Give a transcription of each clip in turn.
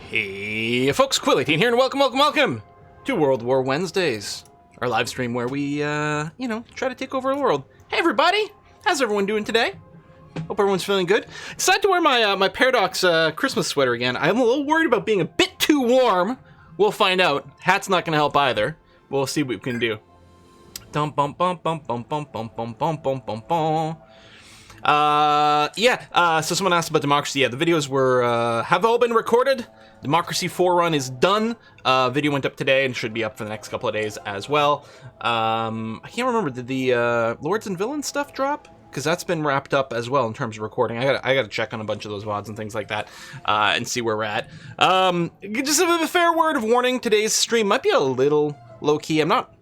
Hey folks, Quilly18 here, and welcome to World War Wednesdays, our live stream where we, try to take over the world. Hey everybody, how's everyone doing today? Hope everyone's feeling good. Decided to wear my Paradox Christmas sweater again. I'm a little worried about being a bit too warm. We'll find out. Hat's not gonna help either. We'll see what we can do. Dum bum bum bum bum bum bum bum bum bum bum bum. So someone asked about democracy. Yeah, the videos have all been recorded. Democracy 4 run is done. Video went up today and should be up for the next couple of days as well. I can't remember, did the Lords and Villains stuff drop? Because that's been wrapped up as well in terms of recording. I gotta check on a bunch of those VODs and things like that, and see where we're at. Just a fair word of warning, today's stream might be a little low-key. I'm not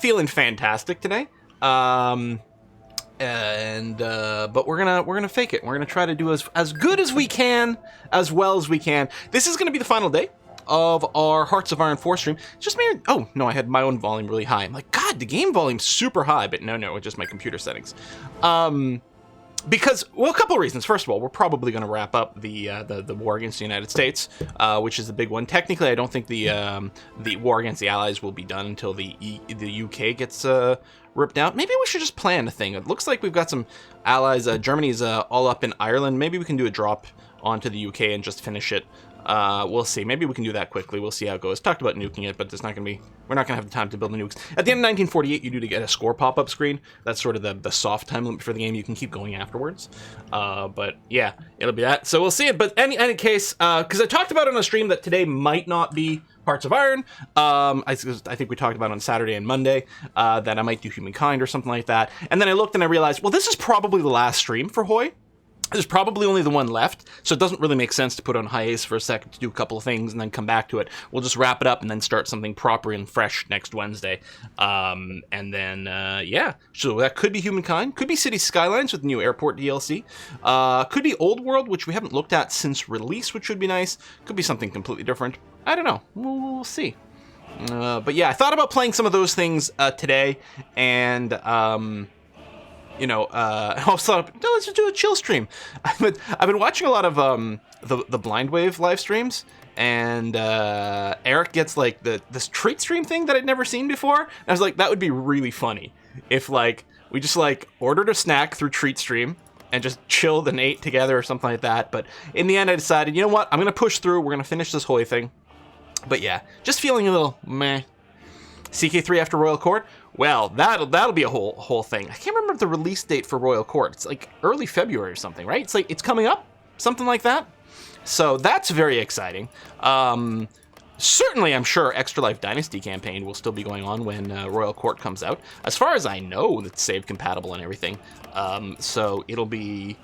feeling fantastic today. But we're gonna fake it. We're gonna try to do as good as we can, as well as we can. This is gonna be the final day of our Hearts of Iron 4 stream. Just me. Oh no, I had my own volume really high. I'm like, God, the game volume's super high, but no, it's just my computer settings. Because, well, a couple of reasons. First of all, we're probably going to wrap up the war against the United States, which is the big one. Technically, I don't think the war against the Allies will be done until the UK gets ripped out. Maybe we should just plan a thing. It looks like we've got some allies. Germany's all up in Ireland. Maybe we can do a drop onto the UK and just finish it. We'll see. Maybe we can do that quickly. We'll see how it goes. Talked about nuking it, but we're not gonna have the time to build the nukes. At the end of 1948, you do to get a score pop-up screen. That's sort of the soft time limit for the game. You can keep going afterwards. But yeah, it'll be that. So we'll see it. But any case, because I talked about on a stream that today might not be Hearts of Iron. I think we talked about on Saturday and Monday that I might do Humankind or something like that. And then I looked and I realized, well, this is probably the last stream for Hoy. There's probably only the one left, so it doesn't really make sense to put on hiatus for a second to do a couple of things and then come back to it. We'll just wrap it up and then start something proper and fresh next Wednesday. So that could be Humankind, could be City Skylines with the new airport DLC, could be Old World, which we haven't looked at since release, which would be nice, could be something completely different. I don't know, we'll see. But yeah, I thought about playing some of those things today, and I also thought, let's just do a chill stream. I've been watching a lot of the Blind Wave live streams, and Eric gets like this treat stream thing that I'd never seen before. And I was like, that would be really funny if we just ordered a snack through treat stream and just chilled and ate together or something like that. But in the end, I decided, you know what, I'm gonna push through. We're gonna finish this Hoy thing. But yeah, just feeling a little meh. CK3 after Royal Court. Well, that'll be a whole thing. I can't remember the release date for Royal Court. It's like early February or something, right? It's coming up, something like that. So that's very exciting. Certainly, I'm sure Extra Life Dynasty campaign will still be going on when Royal Court comes out. As far as I know, it's save compatible and everything. So it'll be.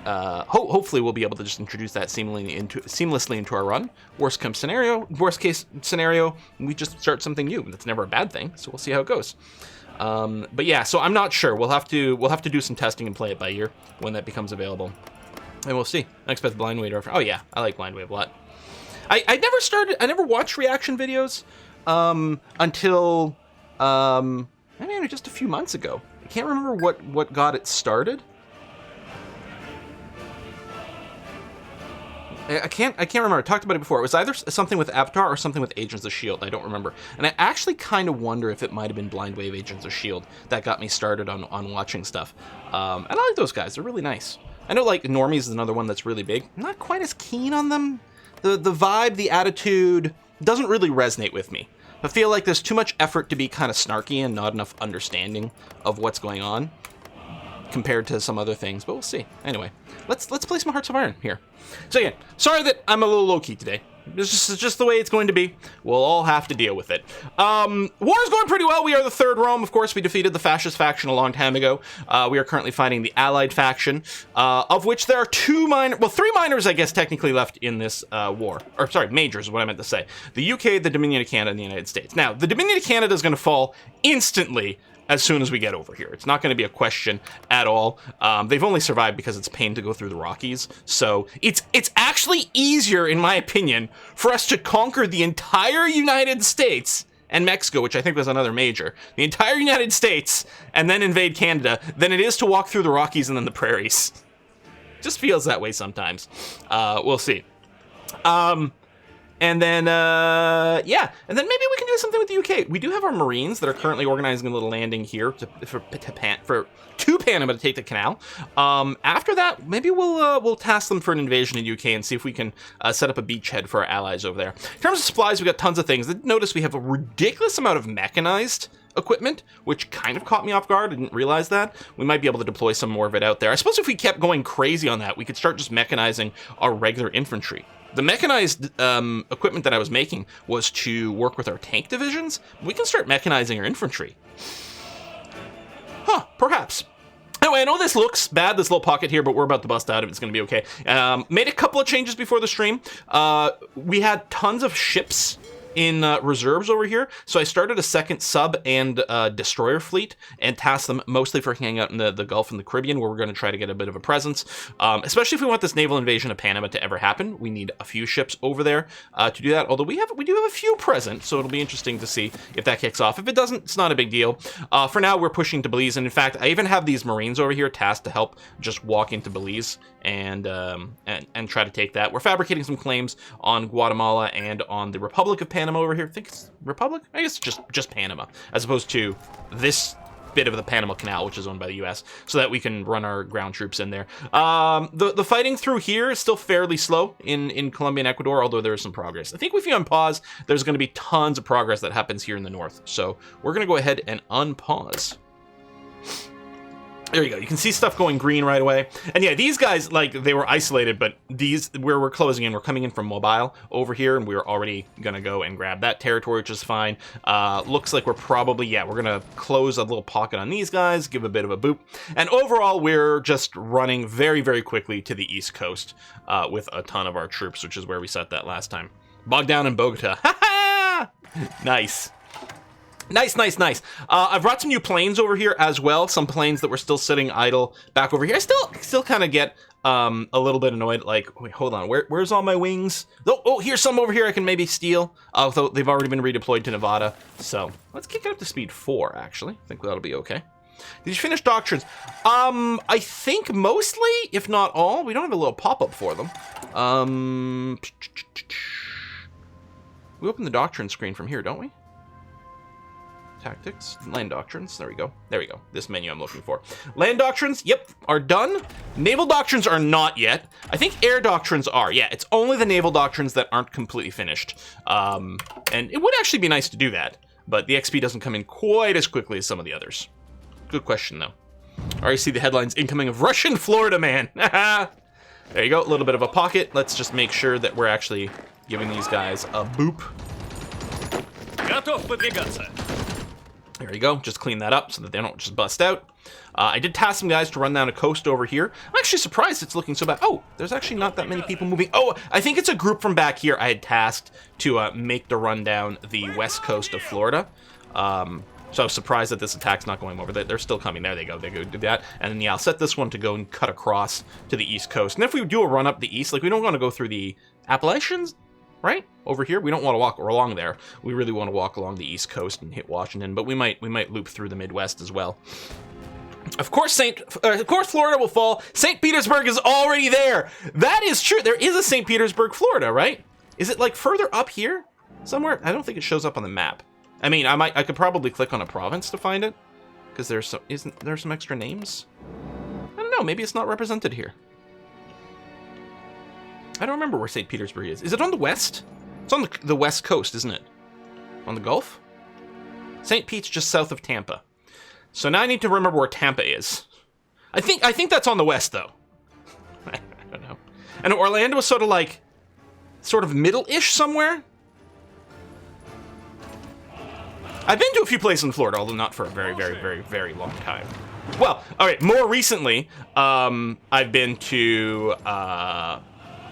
Hopefully we'll be able to just introduce that seamlessly into our run. Worst case scenario, we just start something new. That's never a bad thing, so we'll see how it goes. But yeah, so I'm not sure. We'll have to do some testing and play it by ear when that becomes available, and we'll see. I expect Blind Wave. Oh yeah, I like Blind Wave a lot. I never watched reaction videos until just a few months ago. I can't remember what got it started. I can't remember. I talked about it before. It was either something with Avatar or something with Agents of S.H.I.E.L.D. I don't remember. And I actually kind of wonder if it might have been Blind Wave Agents of S.H.I.E.L.D. that got me started on watching stuff. And I like those guys. They're really nice. I know, Normies is another one that's really big. I'm not quite as keen on them. The vibe, the attitude doesn't really resonate with me. I feel like there's too much effort to be kind of snarky and not enough understanding of what's going on compared to some other things, but we'll see. Anyway, let's play some Hearts of Iron here. So again, sorry that I'm a little low-key today. It's just the way it's going to be. We'll all have to deal with it. War is going pretty well. We are the Third Rome. Of course, we defeated the fascist faction a long time ago. We are currently fighting the Allied faction, of which there are three minors, I guess, technically left in this war. Or, sorry, majors is what I meant to say. The UK, the Dominion of Canada, and the United States. Now, the Dominion of Canada is going to fall instantly as soon as we get over here. It's not going to be a question at all. They've only survived because it's a pain to go through the Rockies. So it's actually easier, in my opinion, for us to conquer the entire United States and Mexico, which I think was another major, the entire United States, and then invade Canada, than it is to walk through the Rockies and then the prairies. Just feels that way sometimes. We'll see. And then, yeah, and then maybe we can do something with the UK. We do have our Marines that are currently organizing a little landing here to Panama to take the canal. After that, maybe we'll task them for an invasion in the UK and see if we can set up a beachhead for our allies over there. In terms of supplies, we got tons of things. Notice we have a ridiculous amount of mechanized equipment, which kind of caught me off guard. I didn't realize that. We might be able to deploy some more of it out there. I suppose if we kept going crazy on that, we could start just mechanizing our regular infantry. The mechanized equipment that I was making was to work with our tank divisions. We can start mechanizing our infantry. Huh, perhaps. Anyway, I know this looks bad, this little pocket here, but we're about to bust out of it. It's going to be okay. Made a couple of changes before the stream. We had tons of ships in reserves over here, so I started a second sub and destroyer fleet and tasked them mostly for hanging out in the Gulf and the Caribbean, where we're going to try to get a bit of a presence, especially if we want this naval invasion of Panama to ever happen. We need a few ships over there to do that, although we do have a few present, so it'll be interesting to see if that kicks off. If it doesn't, it's not a big deal. For now, we're pushing to Belize, and in fact, I even have these Marines over here tasked to help just walk into Belize and try to take that. We're fabricating some claims on Guatemala and on the Republic of Panama over here. I think it's Republic? I guess it's just Panama, as opposed to this bit of the Panama Canal, which is owned by the US, so that we can run our ground troops in there. The fighting through here is still fairly slow in Colombia and Ecuador, although there is some progress. I think if you unpause, there's going to be tons of progress that happens here in the north. So we're going to go ahead and unpause. There you go. You can see stuff going green right away. And yeah, these guys, like, they were isolated, but these, where we're closing in, we're coming in from Mobile over here, and we're already going to go and grab that territory, which is fine. Looks like we're probably, yeah, we're going to close a little pocket on these guys, give a bit of a boop. And overall, we're just running very, very quickly to the East Coast with a ton of our troops, which is where we set that last time. Bogged down in Bogota. Ha ha! Nice. Nice, nice, nice. I've brought some new planes over here as well. Some planes that were still sitting idle back over here. I still kind of get a little bit annoyed. Like, wait, hold on. Where's all my wings? Oh, here's some over here I can maybe steal. Although they've already been redeployed to Nevada. So let's kick it up to speed 4, actually. I think that'll be okay. Did you finish doctrines? I think mostly, if not all. We don't have a little pop-up for them. We open the doctrine screen from here, don't we? Tactics, land doctrines, there we go, this menu I'm looking for. Land doctrines, yep, are done. Naval doctrines are not yet. I think air doctrines are, yeah, it's only the naval doctrines that aren't completely finished. And it would actually be nice to do that, but the XP doesn't come in quite as quickly as some of the others. Good question, though. Already see the headlines incoming of Russian Florida man. There you go, a little bit of a pocket. Let's just make sure that we're actually giving these guys a boop. There you go, just clean that up so that they don't just bust out. I did task some guys to run down a coast over here. I'm actually surprised it's looking so bad. Oh, there's actually not that many people moving. Oh, I think it's a group from back here I had tasked to make the run down the west coast of Florida. So I was surprised that this attack's not going over. They're still coming. There they go. They go do that. And then, yeah, I'll set this one to go and cut across to the east coast. And if we do a run up the east, like, we don't want to go through the Appalachians, right? Over here, we don't want to walk along there. We really want to walk along the East Coast and hit Washington, but we might loop through the Midwest as well. Of course, Florida will fall. St. Petersburg is already there. That is true. There is a St. Petersburg, Florida, right? Is it like further up here somewhere? I don't think it shows up on the map. I mean, I could probably click on a province to find it, because isn't there some extra names? I don't know. Maybe it's not represented here. I don't remember where St. Petersburg is. Is it on the west? It's on the west coast, isn't it? On the Gulf? St. Pete's just south of Tampa. So now I need to remember where Tampa is. I think that's on the west, though. I don't know. And Orlando is sort of middle-ish somewhere. I've been to a few places in Florida, although not for a very, very, very, very long time. Well, all right, more recently, I've been to...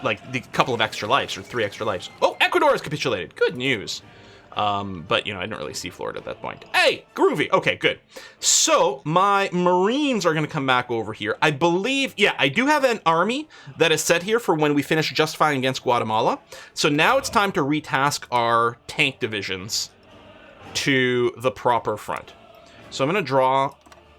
like the couple of extra lives, or 3 extra lives. Oh, Ecuador has capitulated. Good news. But, you know, I didn't really see Florida at that point. Hey, groovy. Okay, good. So, my Marines are going to come back over here. I believe, yeah, I do have an army that is set here for when we finish just fine against Guatemala. So now it's time to retask our tank divisions to the proper front. So I'm going to draw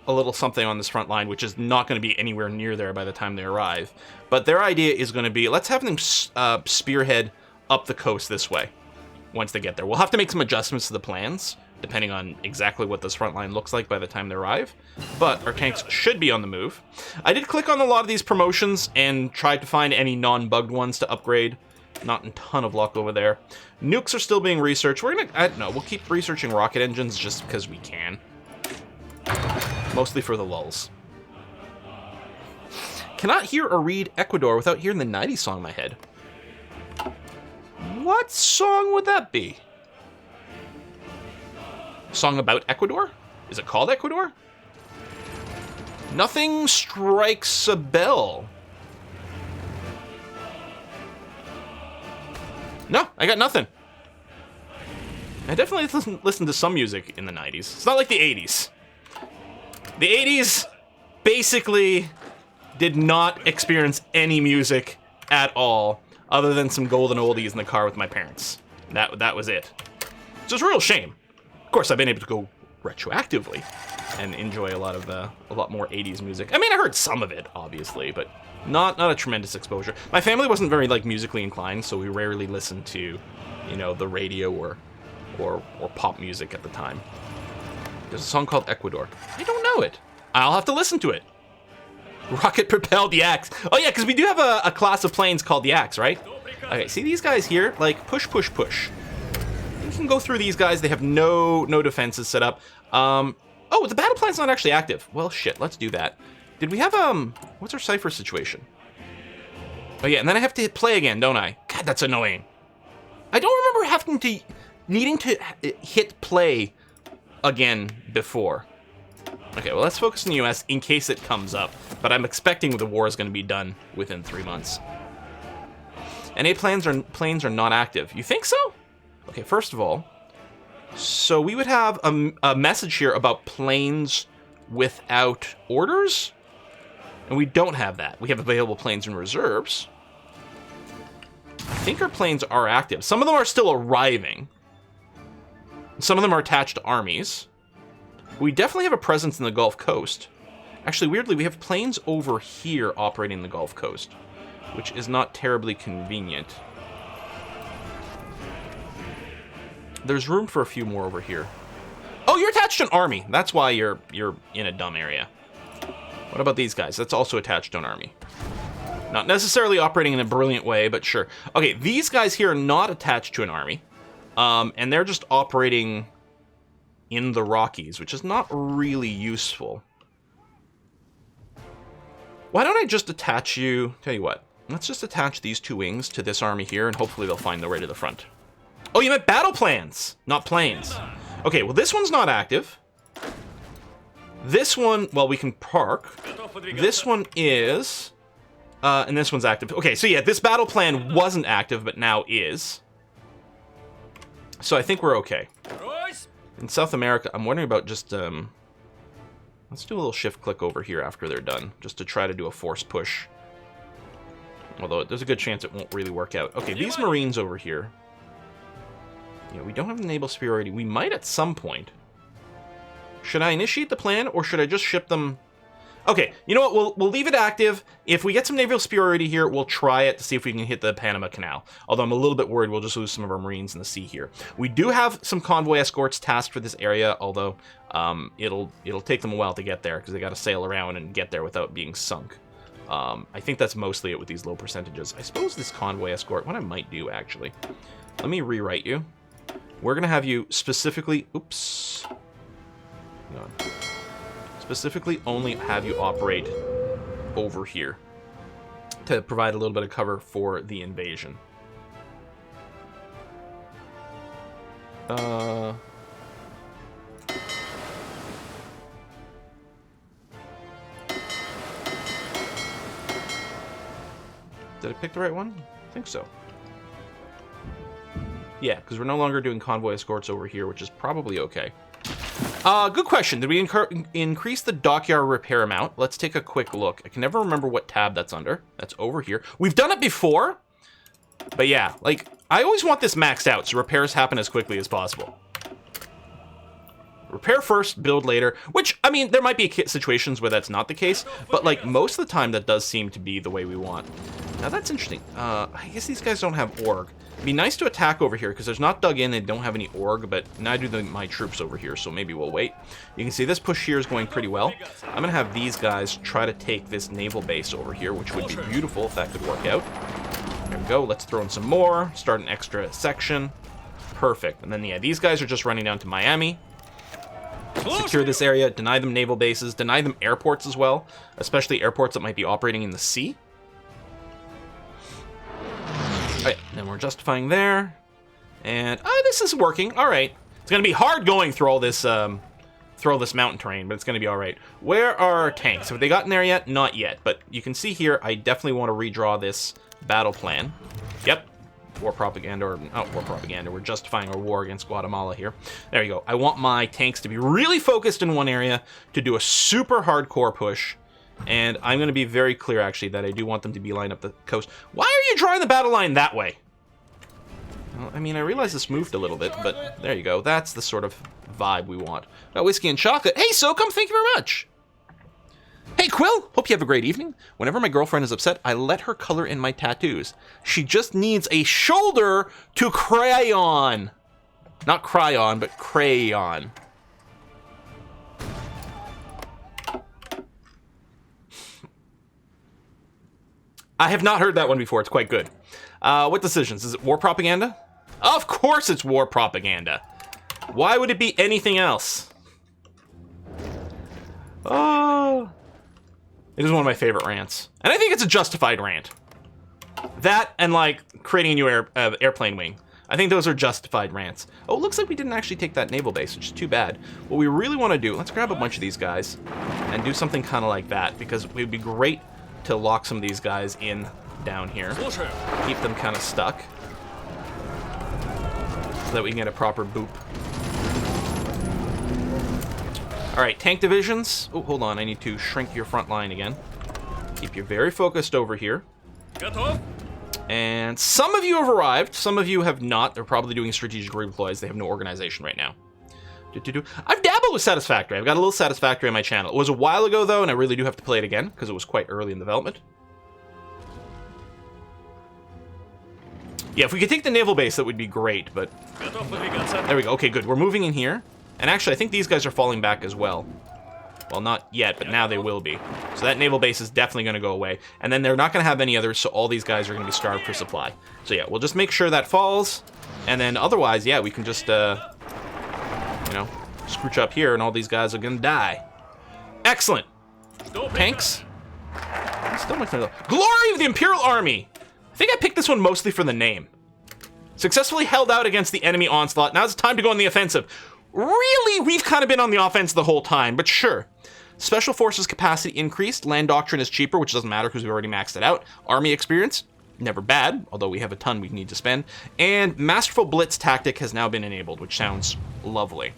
a little something on this front line, which is not going to be anywhere near there by the time they arrive. But their idea is going to be, let's have them spearhead up the coast this way once they get there. We'll have to make some adjustments to the plans, depending on exactly what this front line looks like by the time they arrive. But our tanks should be on the move. I did click on a lot of these promotions and tried to find any non-bugged ones to upgrade. Not a ton of luck over there. Nukes are still being researched. We're gonna, I don't know, we'll keep researching rocket engines just because we can. Mostly for the lulls. Cannot hear or read Ecuador without hearing the 90s song in my head. What song would that be? Song about Ecuador? Is it called Ecuador? Nothing strikes a bell. No, I got nothing. I definitely listened to some music in the 90s. It's not like the 80s. The 80s basically did not experience any music at all, other than some golden oldies in the car with my parents. That was it. So it's a real shame. Of course, I've been able to go retroactively and enjoy a lot more 80s music. I mean, I heard some of it, obviously, but not a tremendous exposure. My family wasn't very musically inclined, so we rarely listened to, you know, the radio or pop music at the time. There's a song called Ecuador. I don't know it. I'll have to listen to it. Rocket-propelled Yaks. Oh yeah, because we do have a class of planes called the Yaks, right? Okay, see these guys here? Like, push, push, push. You can go through these guys. They have no defenses set up. Oh, the battle plan's not actually active. Well, shit, let's do that. Did we have, what's our cipher situation? Oh yeah, and then I have to hit play again, don't I? God, that's annoying. I don't remember needing to hit play again before. Okay, well, let's focus on the US in case it comes up, but I'm expecting the war is going to be done within 3 months. NA planes are not active. You think so? Okay, first of all, so we would have a message here about planes without orders, and we don't have that. We have available planes and reserves. I think our planes are active. Some of them are still arriving. Some of them are attached to armies. We definitely have a presence in the Gulf Coast. Actually, weirdly, we have planes over here operating the Gulf Coast, which is not terribly convenient. There's room for a few more over here. Oh, you're attached to an army. That's why you're in a dumb area. What about these guys? That's also attached to an army. Not necessarily operating in a brilliant way, but sure. Okay, these guys here are not attached to an army. And they're just operating in the Rockies, which is not really useful. Why don't I just attach you... Tell you what. Let's just attach these two wings to this army here, and hopefully they'll find their way to the front. Oh, you meant battle plans, not planes. Okay, well, this one's not active. This one, well, we can park. This one is... and this one's active. Okay, so yeah, this battle plan wasn't active, but now is. So I think we're okay. In South America, I'm wondering about just, let's do a little shift-click over here after they're done, just to try to do a force push. Although there's a good chance it won't really work out. Okay, these Marines over here. Yeah, we don't have the naval superiority. We might at some point. Should I initiate the plan, or should I just ship them... Okay, you know what? We'll leave it active. If we get some naval superiority here, we'll try it to see if we can hit the Panama Canal. Although I'm a little bit worried we'll just lose some of our Marines in the sea here. We do have some convoy escorts tasked for this area, although it'll take them a while to get there because they got to sail around and get there without being sunk. I think that's mostly it with these low percentages. I suppose this convoy escort, what I might do actually, let me rewrite you. We're gonna have you specifically, oops, hang on. Specifically only have you operate over here to provide a little bit of cover for the invasion. Did I pick the right one? I think so. Yeah, because we're no longer doing convoy escorts over here, which is probably okay. Good question. Did we increase the dockyard repair amount? Let's take a quick look. I can never remember what tab that's under. That's over here. We've done it before, but yeah, like, I always want this maxed out so repairs happen as quickly as possible. repair first, build later, which, I mean, there might be situations where that's not the case, but, like, most of the time that does seem to be the way we want. Now, that's interesting. I guess these guys don't have org. It'd be nice to attack over here, because there's not dug in, they don't have any org, but neither do my troops over here, so maybe we'll wait. You can see this push here is going pretty well. I'm going to have these guys try to take this naval base over here, which would be beautiful if that could work out. There we go, let's throw in some more, start an extra section. Perfect. And then, yeah, these guys are just running down to Miami. Secure this area, deny them naval bases, deny them airports as well, especially airports that might be operating in the sea. Alright, then we're justifying there. And, this is working. Alright. It's going to be hard going through all this, mountain terrain, but it's going to be alright. Where are our tanks? Have they gotten there yet? Not yet. But you can see here, I definitely want to redraw this battle plan. Yep. War propaganda, or not war propaganda, we're justifying our war against Guatemala here. There you go. I want my tanks to be really focused in one area, to do a super hardcore push, and I'm going to be very clear, actually, that I do want them to be lined up the coast. Why are you drawing the battle line that way? Well, I mean, I realize this moved a little bit, but there you go. That's the sort of vibe we want. Got whiskey and chocolate. Hey, SOCOM, thank you very much. Hey, Quill! Hope you have a great evening. Whenever my girlfriend is upset, I let her color in my tattoos. She just needs a shoulder to cry on. Not cry on, but crayon. I have not heard that one before. It's quite good. What decisions? Is it war propaganda? Of course it's war propaganda. Why would it be anything else? Oh... It is one of my favorite rants. And I think it's a justified rant. That and, like, creating a new airplane wing. I think those are justified rants. Oh, it looks like we didn't actually take that naval base, which is too bad. What we really want to do, let's grab a bunch of these guys and do something kind of like that, because it would be great to lock some of these guys in down here. Keep them kind of stuck. So that we can get a proper boop. Alright, tank divisions. Oh, hold on, I need to shrink your front line again. Keep you very focused over here. And some of you have arrived, some of you have not. They're probably doing strategic redeploys. They have no organization right now. I've dabbled with Satisfactory. I've got a little Satisfactory on my channel. It was a while ago, though, and I really do have to play it again, because it was quite early in development. Yeah, if we could take the naval base, that would be great, but... There we go. Okay, good. We're moving in here. And actually, I think these guys are falling back as well. Well, not yet, but now they will be. So that naval base is definitely going to go away. And then they're not going to have any others, so all these guys are going to be starved for supply. So yeah, we'll just make sure that falls. And then otherwise, yeah, we can just, you know, scrooch up here, and all these guys are going to die. Excellent. Tanks. Still my Glory of the Imperial Army. I think I picked this one mostly for the name. Successfully held out against the enemy onslaught. Now it's time to go on the offensive. Really, we've kind of been on the offense the whole time, but sure. Special Forces capacity increased. Land Doctrine is cheaper, which doesn't matter because we've already maxed it out. Army experience, never bad, although we have a ton we need to spend. And Masterful Blitz tactic has now been enabled, which sounds lovely.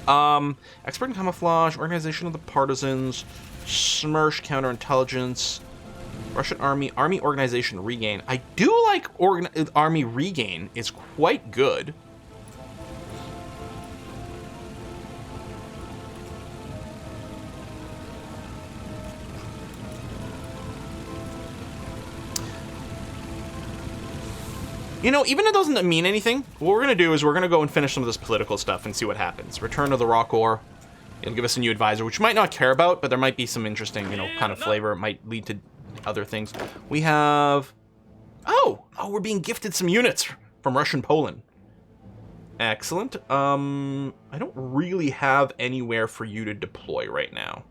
Expert in camouflage, Organization of the Partisans, SMERSH counterintelligence, Russian Army organization regain. I do like Army regain. It's quite good. You know, even if it doesn't mean anything, what we're going to do is we're going to go and finish some of this political stuff and see what happens. Return of the Rock Ore. It'll give us a new advisor, which you might not care about, but there might be some interesting, you know, kind of flavor. It might lead to other things. We have... Oh, we're being gifted some units from Russian Poland. Excellent. I don't really have anywhere for you to deploy right now.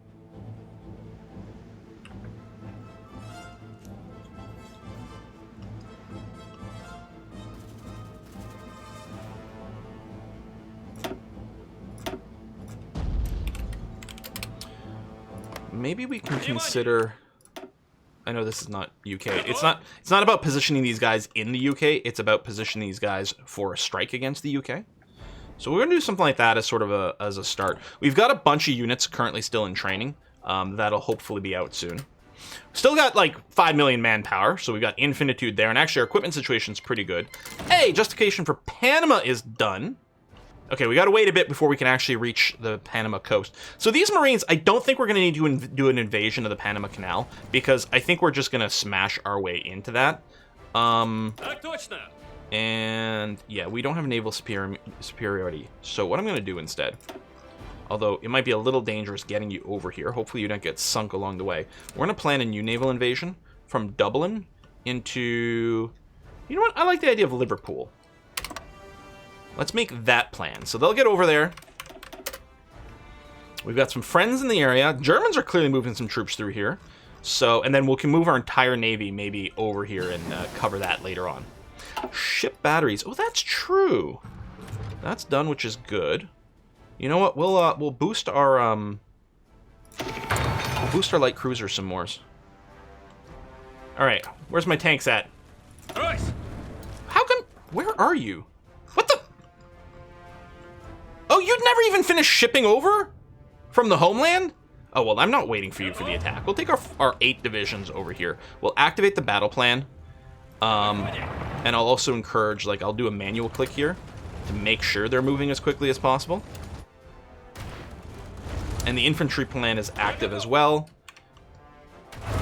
Maybe we can consider... I know this is not UK. It's not about positioning these guys in the UK. It's about positioning these guys for a strike against the UK. So we're going to do something like that as sort of as a start. We've got a bunch of units currently still in training. That'll hopefully be out soon. Still got like 5 million manpower, so we've got infinitude there. And actually our equipment situation is pretty good. Hey, justification for Panama is done. Okay, we got to wait a bit before we can actually reach the Panama coast. So these Marines, I don't think we're going to need to do an invasion of the Panama Canal, because I think we're just going to smash our way into that. And yeah, we don't have naval superiority. So what I'm going to do instead, although it might be a little dangerous getting you over here, hopefully you don't get sunk along the way, we're going to plan a new naval invasion from Dublin into... You know what? I like the idea of Liverpool. Let's make that plan. So they'll get over there. We've got some friends in the area. Germans are clearly moving some troops through here. So, and then we can move our entire navy maybe over here and cover that later on. Ship batteries. Oh, that's true. That's done, which is good. You know what? We'll boost our light cruiser some more. All right, where's my tanks at? How come? Where are you? What the? Oh, you'd never even finished shipping over from the homeland? Oh, well, I'm not waiting for you for the attack. We'll take our 8 divisions over here. We'll activate the battle plan. And I'll also encourage, like, I'll do a manual click here to make sure they're moving as quickly as possible. And the infantry plan is active as well.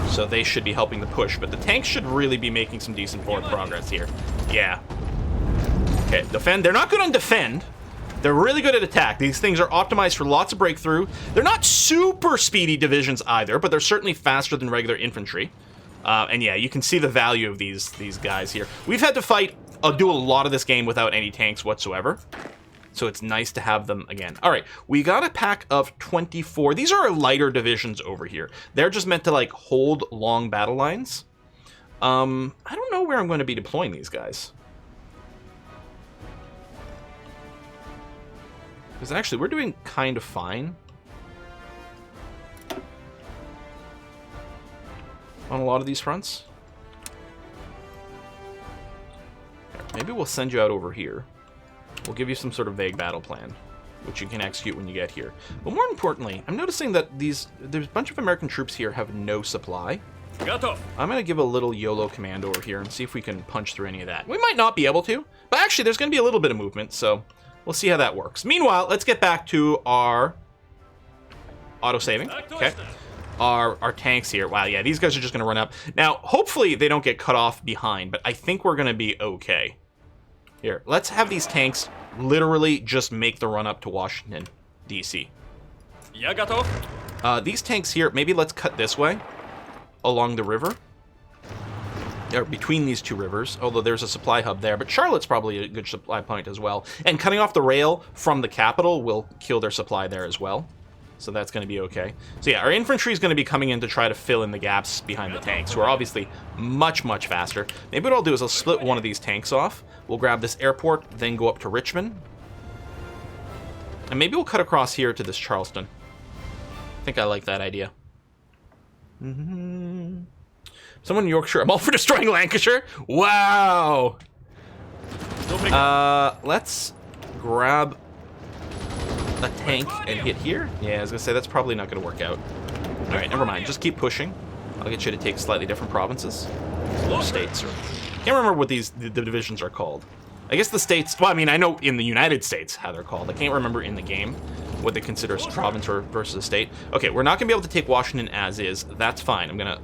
So they should be helping the push. But the tanks should really be making some decent forward progress here. Yeah. Okay, defend. They're not good on defend. They're really good at attack. These things are optimized for lots of breakthrough. They're not super speedy divisions either, but they're certainly faster than regular infantry. And yeah, you can see the value of these guys here. We've had to fight, do a lot of this game without any tanks whatsoever. So it's nice to have them again. All right, we got a pack of 24. These are our lighter divisions over here. They're just meant to, like, hold long battle lines. I don't know where I'm going to be deploying these guys. Because actually, we're doing kind of fine on a lot of these fronts. Maybe we'll send you out over here. We'll give you some sort of vague battle plan, which you can execute when you get here. But more importantly, I'm noticing that there's a bunch of American troops here have no supply. I'm going to give a little YOLO command over here and see if we can punch through any of that. We might not be able to, but actually there's going to be a little bit of movement, so we'll see how that works. Meanwhile, let's get back to our auto-saving. Okay. Our tanks here. Wow, yeah, these guys are just going to run up. Now, hopefully they don't get cut off behind, but I think we're going to be okay. Here, let's have these tanks literally just make the run up to Washington, D.C. These tanks here, maybe let's cut this way along the river. Or between these two rivers, although there's a supply hub there, but Charlotte's probably a good supply point as well. And cutting off the rail from the capital will kill their supply there as well. So that's going to be okay. So yeah, our infantry is going to be coming in to try to fill in the gaps behind the tanks, who are obviously much, much faster. Maybe what I'll do is I'll split one of these tanks off. We'll grab this airport, then go up to Richmond. And maybe we'll cut across here to this Charleston. I think I like that idea. Someone in Yorkshire. I'm all for destroying Lancashire. Wow. Let's grab a tank and hit here. Yeah, I was gonna say that's probably not gonna work out. All right, never mind. Just keep pushing. I'll get you to take slightly different provinces or states. Or can't remember what the divisions are called. I guess the states. Well, I mean, I know in the United States how they're called. I can't remember in the game what they consider as province or versus a state. Okay, we're not gonna be able to take Washington as is. That's fine. I'm gonna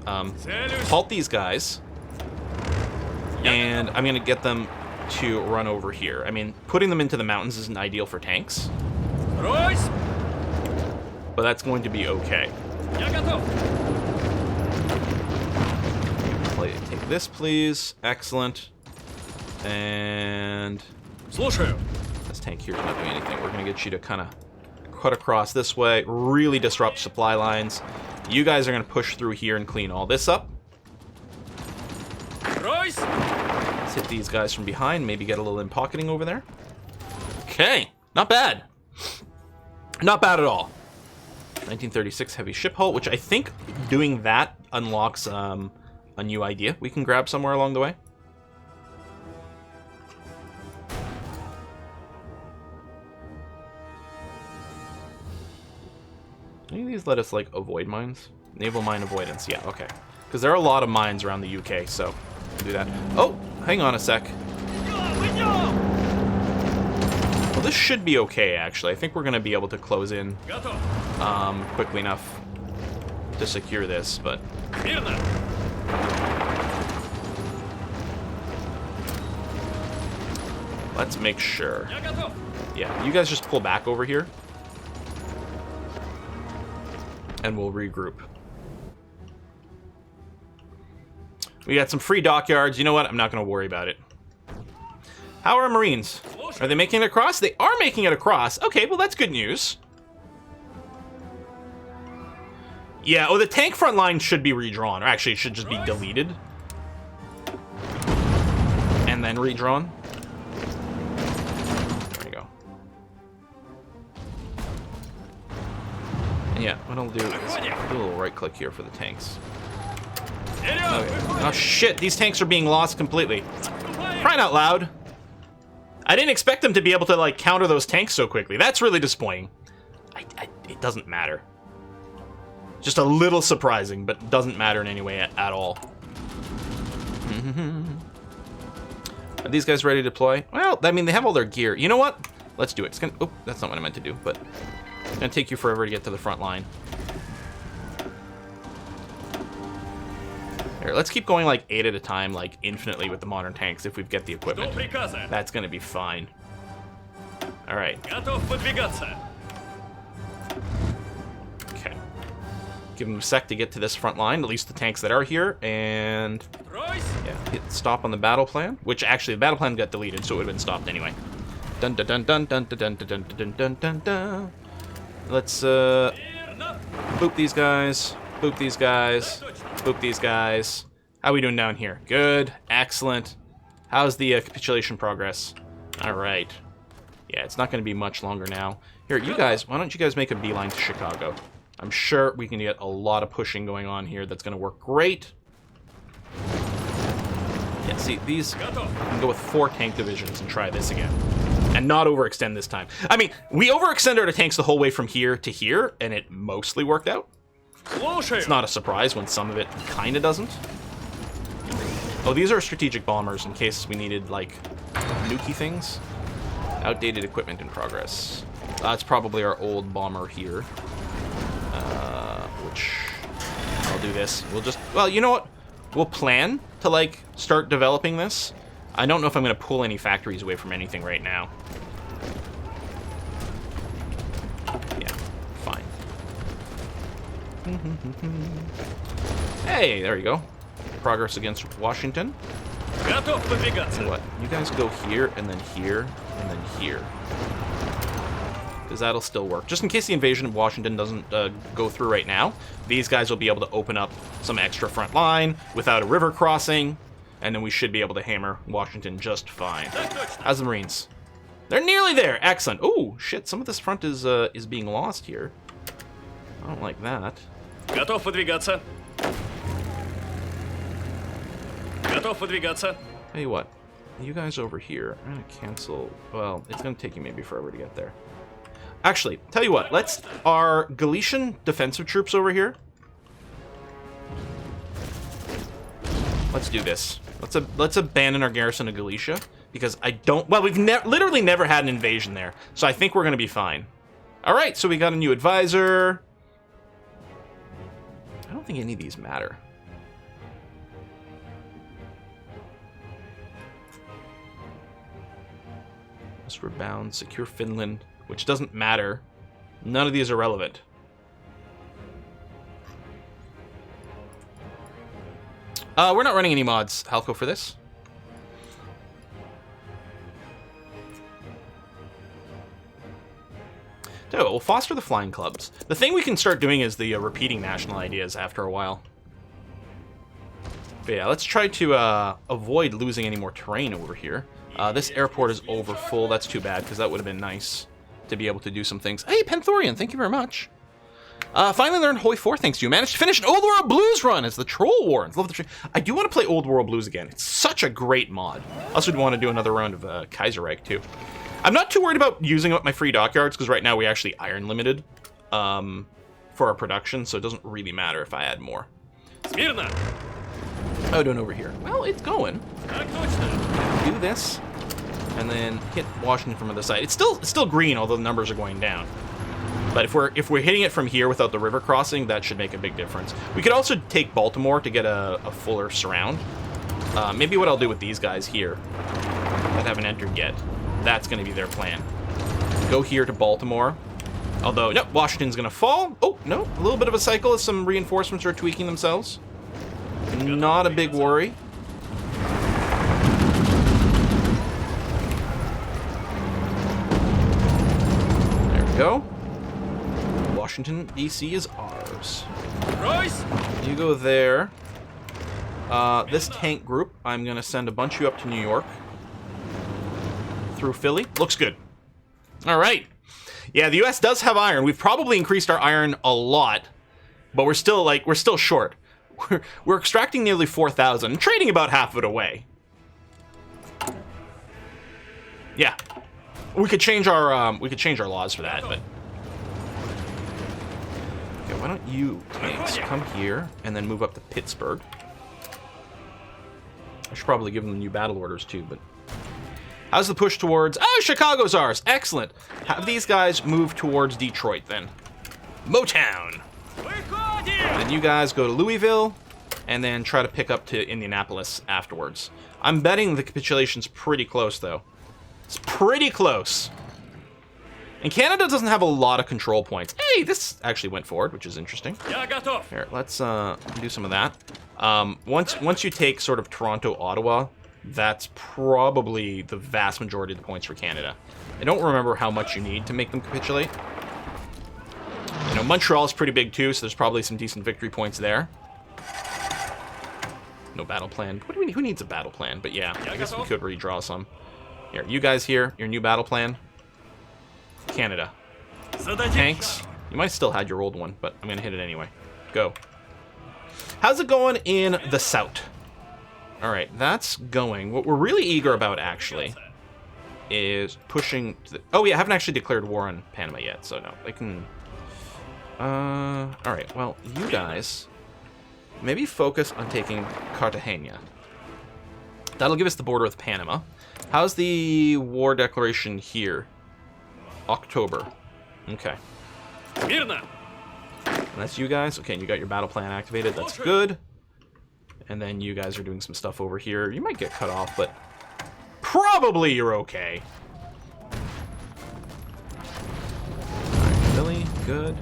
halt these guys, and I'm gonna get them to run over here. I mean, putting them into the mountains isn't ideal for tanks, but that's going to be okay. Take this, please. Excellent. And this tank here is not doing anything. We're going to get you to kind of cut across this way, really disrupt supply lines. You guys are going to push through here and clean all this up. Let's hit these guys from behind, maybe get a little in-pocketing over there. Okay, not bad. Not bad at all. 1936 heavy ship hull, which I think doing that unlocks a new idea we can grab somewhere along the way. Any of these let us, like, avoid mines? Naval mine avoidance, yeah, okay. Because there are a lot of mines around the UK, so we'll do that. Oh, hang on a sec. Well, this should be okay, actually. I think we're going to be able to close in quickly enough to secure this, but... Let's make sure. Yeah, you guys just pull back over here. And we'll regroup. We got some free dockyards. You know what? I'm not going to worry about it. How are our Marines? Are they making it across? They are making it across. Okay, well, that's good news. Yeah, oh, the tank front line should be redrawn. Or actually, it should just be deleted. And then redrawn. There we go. And yeah, what I'll do is do a little right click here for the tanks. Okay. Oh shit, these tanks are being lost completely. Crying out loud. I didn't expect them to be able to, like, counter those tanks so quickly. That's really disappointing. It doesn't matter. Just a little surprising, but doesn't matter in any way at all. Are these guys ready to deploy? Well, I mean, they have all their gear. You know what? Let's do it. It's gonna... Oh, that's not what I meant to do, but... It's gonna take you forever to get to the front line. Here, let's keep going like 8 at a time, like infinitely with the modern tanks if we get the equipment. That's gonna be fine. Alright. Okay. Give them a sec to get to this front line, at least the tanks that are here, and... Yeah, hit stop on the battle plan, which actually the battle plan got deleted, so it would have been stopped anyway. Dun dun dun dun dun dun dun dun dun dun dun dun. Let's boop these guys, boop these guys, boop these guys. How are we doing down here? Good, excellent. How's the capitulation progress? All right. Yeah, it's not going to be much longer now. Here, you guys, why don't you guys make a beeline to Chicago? I'm sure we can get a lot of pushing going on here. That's going to work great. Yeah, see, these, we can go with 4 tank divisions and try this again. And not overextend this time. I mean, we overextended our tanks the whole way from here to here, and it mostly worked out. It's not a surprise when some of it kind of doesn't. Oh, these are strategic bombers in case we needed, like, nukey things. Outdated equipment in progress. That's probably our old bomber here. Which, I'll do this. We'll just, well, you know what? We'll plan to, like, start developing this. I don't know if I'm going to pull any factories away from anything right now. Yeah, fine. Hey, there you go. Progress against Washington. So what? You guys go here, and then here, and then here. Because that'll still work. Just in case the invasion of Washington doesn't go through right now, these guys will be able to open up some extra front line without a river crossing, and then we should be able to hammer Washington just fine. How's the Marines? They're nearly there. Excellent. Oh, shit. Some of this front is being lost here. I don't like that. Готов выдвигаться. Готов выдвигаться. Tell you what. You guys over here. I'm going to cancel. Well, it's going to take you maybe forever to get there. Actually, tell you what. Let's... Our Galician defensive troops over here. Let's do this. Let's abandon our garrison of Galicia. Because I don't... Well, we've literally never had an invasion there. So I think we're going to be fine. Alright, so we got a new advisor. I don't think any of these matter. Westward bound, secure Finland, which doesn't matter. None of these are relevant. We're not running any mods, Halco, for this. So, we'll foster the flying clubs. The thing we can start doing is the repeating national ideas after a while. But yeah, let's try to avoid losing any more terrain over here. This airport is over full. That's too bad, because that would have been nice to be able to do some things. Hey, Penthorian, thank you very much. Finally learned Hoi 4 thanks to you. Managed to finish an Old World Blues run as the Troll Warrens. Love the I do want to play Old World Blues again. It's such a great mod. I also want to do another round of Kaiserreich, too. I'm not too worried about using up my free dockyards, because right now we actually iron limited for our production, so it doesn't really matter if I add more. Смирно. How are we doing over here? Well, it's going. Do this. and then hit Washington from the other side. It's still green, although the numbers are going down. But if we're hitting it from here without the river crossing, that should make a big difference. We could also take Baltimore to get a fuller surround. Maybe what I'll do with these guys here that haven't entered yet, that's going to be their plan. Go here to Baltimore. Although, no, Washington's going to fall. Oh, no, a little bit of a cycle as some reinforcements are tweaking themselves. Not a big worry. There we go. Washington, D.C. is ours. Royce! You go there. This tank group, I'm going to send a bunch of you up to New York. Through Philly. Looks good. All right. Yeah, the U.S. does have iron. We've probably increased our iron a lot, but we're still short. We're extracting nearly 4,000 and trading about half of it away. Yeah. We could change our laws for that, but okay, why don't you tanks come here and then move up to Pittsburgh? I should probably give them new battle orders too, but how's the push towards... Oh, Chicago's ours! Excellent! Have these guys move towards Detroit, then. Motown! Then you guys go to Louisville, and then try to pick up to Indianapolis afterwards. I'm betting the capitulation's pretty close, though. It's pretty close. And Canada doesn't have a lot of control points. Hey, this actually went forward, which is interesting. Here, let's do some of that. Once you take sort of Toronto, Ottawa, that's probably the vast majority of the points for Canada. I don't remember how much you need to make them capitulate. You know, Montreal's pretty big too, so there's probably some decent victory points there. No battle plan. What do we need? Who needs a battle plan? But yeah, I guess we could redraw some. Here, you guys here, your new battle plan. Canada. Tanks. You might still had your old one, but I'm gonna hit it anyway. Go. How's it going in the South? All right, that's going. What we're really eager about, actually, is pushing to the... Oh, yeah, I haven't actually declared war on Panama yet, so no. They can... all right, well, you guys maybe focus on taking Cartagena. That'll give us the border with Panama. How's the war declaration here? October. Okay. And that's you guys. Okay, and you got your battle plan activated. That's good. And then you guys are doing some stuff over here. You might get cut off, but probably you're okay. Alright, Billy, good.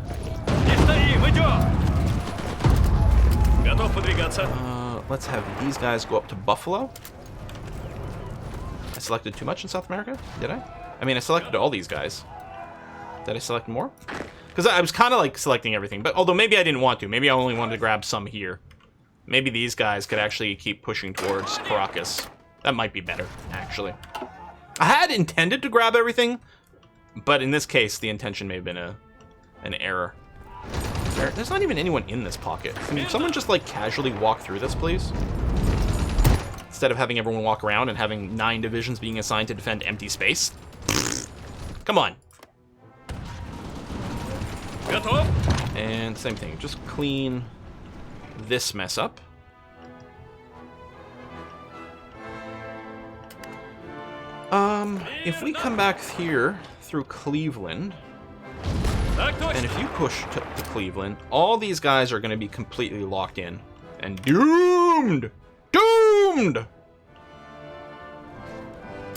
Let's have these guys go up to Buffalo. I selected too much in South America? Did I? I mean, I selected all these guys. Did I select more? Because I was kind of like selecting everything, but although maybe I didn't want to. Maybe I only wanted to grab some here. Maybe these guys could actually keep pushing towards Caracas. That might be better, actually. I had intended to grab everything, but in this case, the intention may have been an error. There's not even anyone in this pocket. Can someone just, like, casually walk through this, please? Instead of having everyone walk around and having 9 divisions being assigned to defend empty space. Come on. And same thing, just clean this mess up. If we come back here through Cleveland, and if you push to Cleveland, all these guys are going to be completely locked in and doomed. Doomed!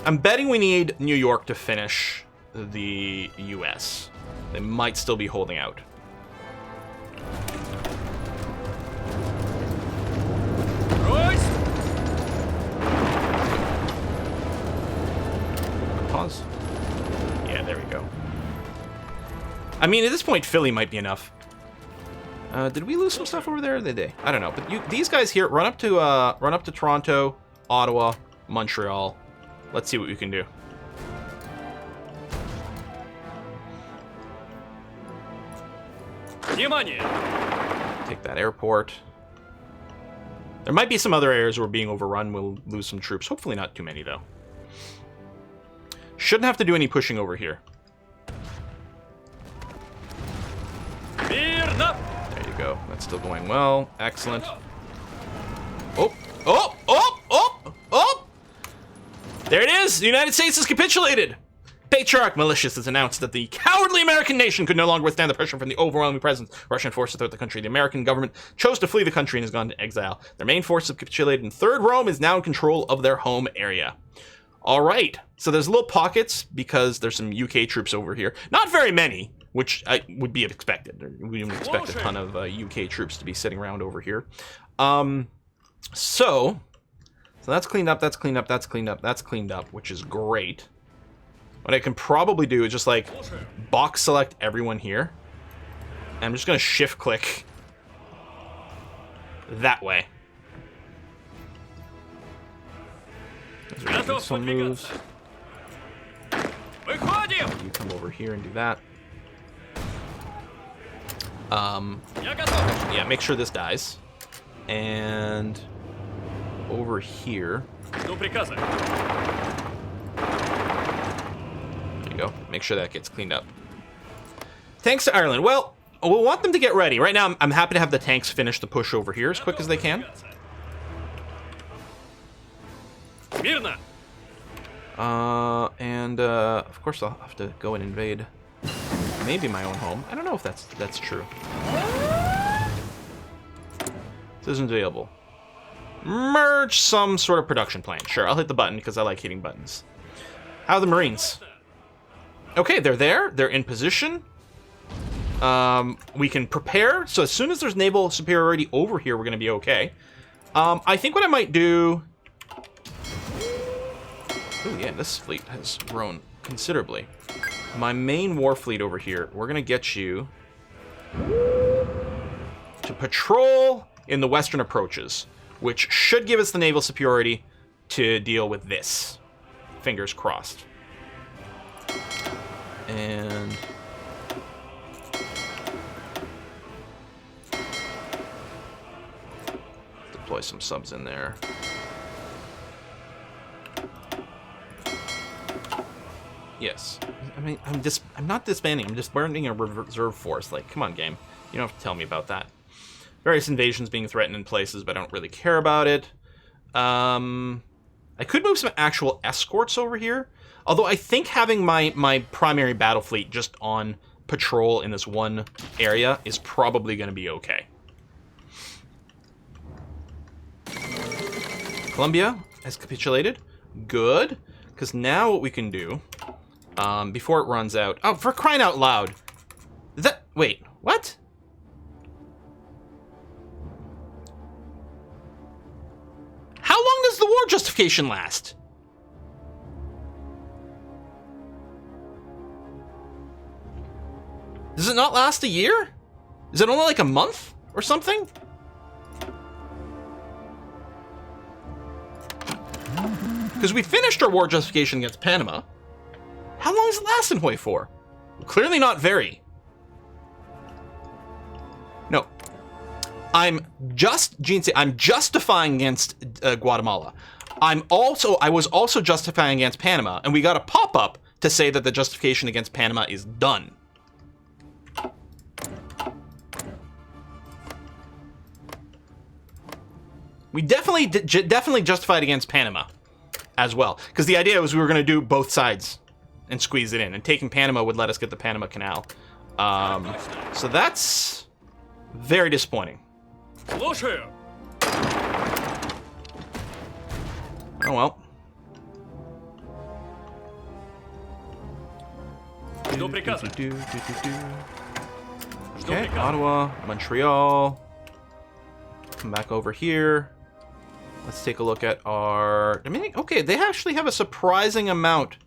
I'm betting we need New York to finish the US. They might still be holding out. Pause. Yeah, there we go. I mean, at this point, Philly might be enough. Did we lose some stuff over there? Did they? I don't know. But these guys here, run up to Toronto, Ottawa, Montreal. Let's see what we can do. Take that airport. There might be some other areas where we're being overrun. We'll lose some troops. Hopefully not too many, though. Shouldn't have to do any pushing over here. There you go. That's still going well. Excellent. Oh! Oh! Oh! Oh! Oh! There it is! The United States has capitulated! Patriarch Malicious has announced that the cowardly American nation could no longer withstand the pressure from the overwhelming presence of Russian forces throughout the country. The American government chose to flee the country and has gone to exile. Their main forces have capitulated, and Third Rome is now in control of their home area. All right, so there's little pockets because there's some UK troops over here. Not very many, which would be expected. We wouldn't expect a ton of UK troops to be sitting around over here. So that's cleaned up, that's cleaned up, that's cleaned up, that's cleaned up, which is great. What I can probably do is just like box select everyone here. And I'm just gonna shift click that way. Some moves. You come over here and do that. Yeah, make sure this dies. And over here. There you go. Make sure that gets cleaned up. Thanks to Ireland. Well, we'll want them to get ready. Right now, I'm happy to have the tanks finish the push over here as quick as they can. Of course I'll have to go and invade maybe my own home. I don't know if that's true. This isn't available. Merge some sort of production plan. Sure, I'll hit the button because I like hitting buttons. How are the Marines? Okay, they're there. They're in position. We can prepare. So as soon as there's naval superiority over here, we're going to be okay. I think what I might do... Oh yeah, this fleet has grown considerably. My main war fleet over here, we're going to get you to patrol in the western approaches, which should give us the naval superiority to deal with this. Fingers crossed. And... deploy some subs in there. Yes. I mean, I'm not disbanding. I'm just burning a reserve force. Like, come on, game. You don't have to tell me about that. Various invasions being threatened in places, but I don't really care about it. I could move some actual escorts over here. Although I think having my primary battle fleet just on patrol in this one area is probably going to be okay. Colombia has capitulated. Good. Because now what we can do... before it runs out... Oh, for crying out loud! Wait, what? How long does the war justification last? Does it not last a year? Is it only like a month or something? Because we finished our war justification against Panama. How long does it last in Hoi for? Clearly not very. No. I'm justifying against Guatemala. I was also justifying against Panama, and we got a pop-up to say that the justification against Panama is done. We definitely justified against Panama as well, because the idea was we were going to do both sides and squeeze it in, and taking Panama would let us get the Panama Canal. So that's very disappointing. Oh well. Okay, Ottawa, Montreal. Come back over here. Let's take a look at our... I mean, okay, they actually have a surprising amount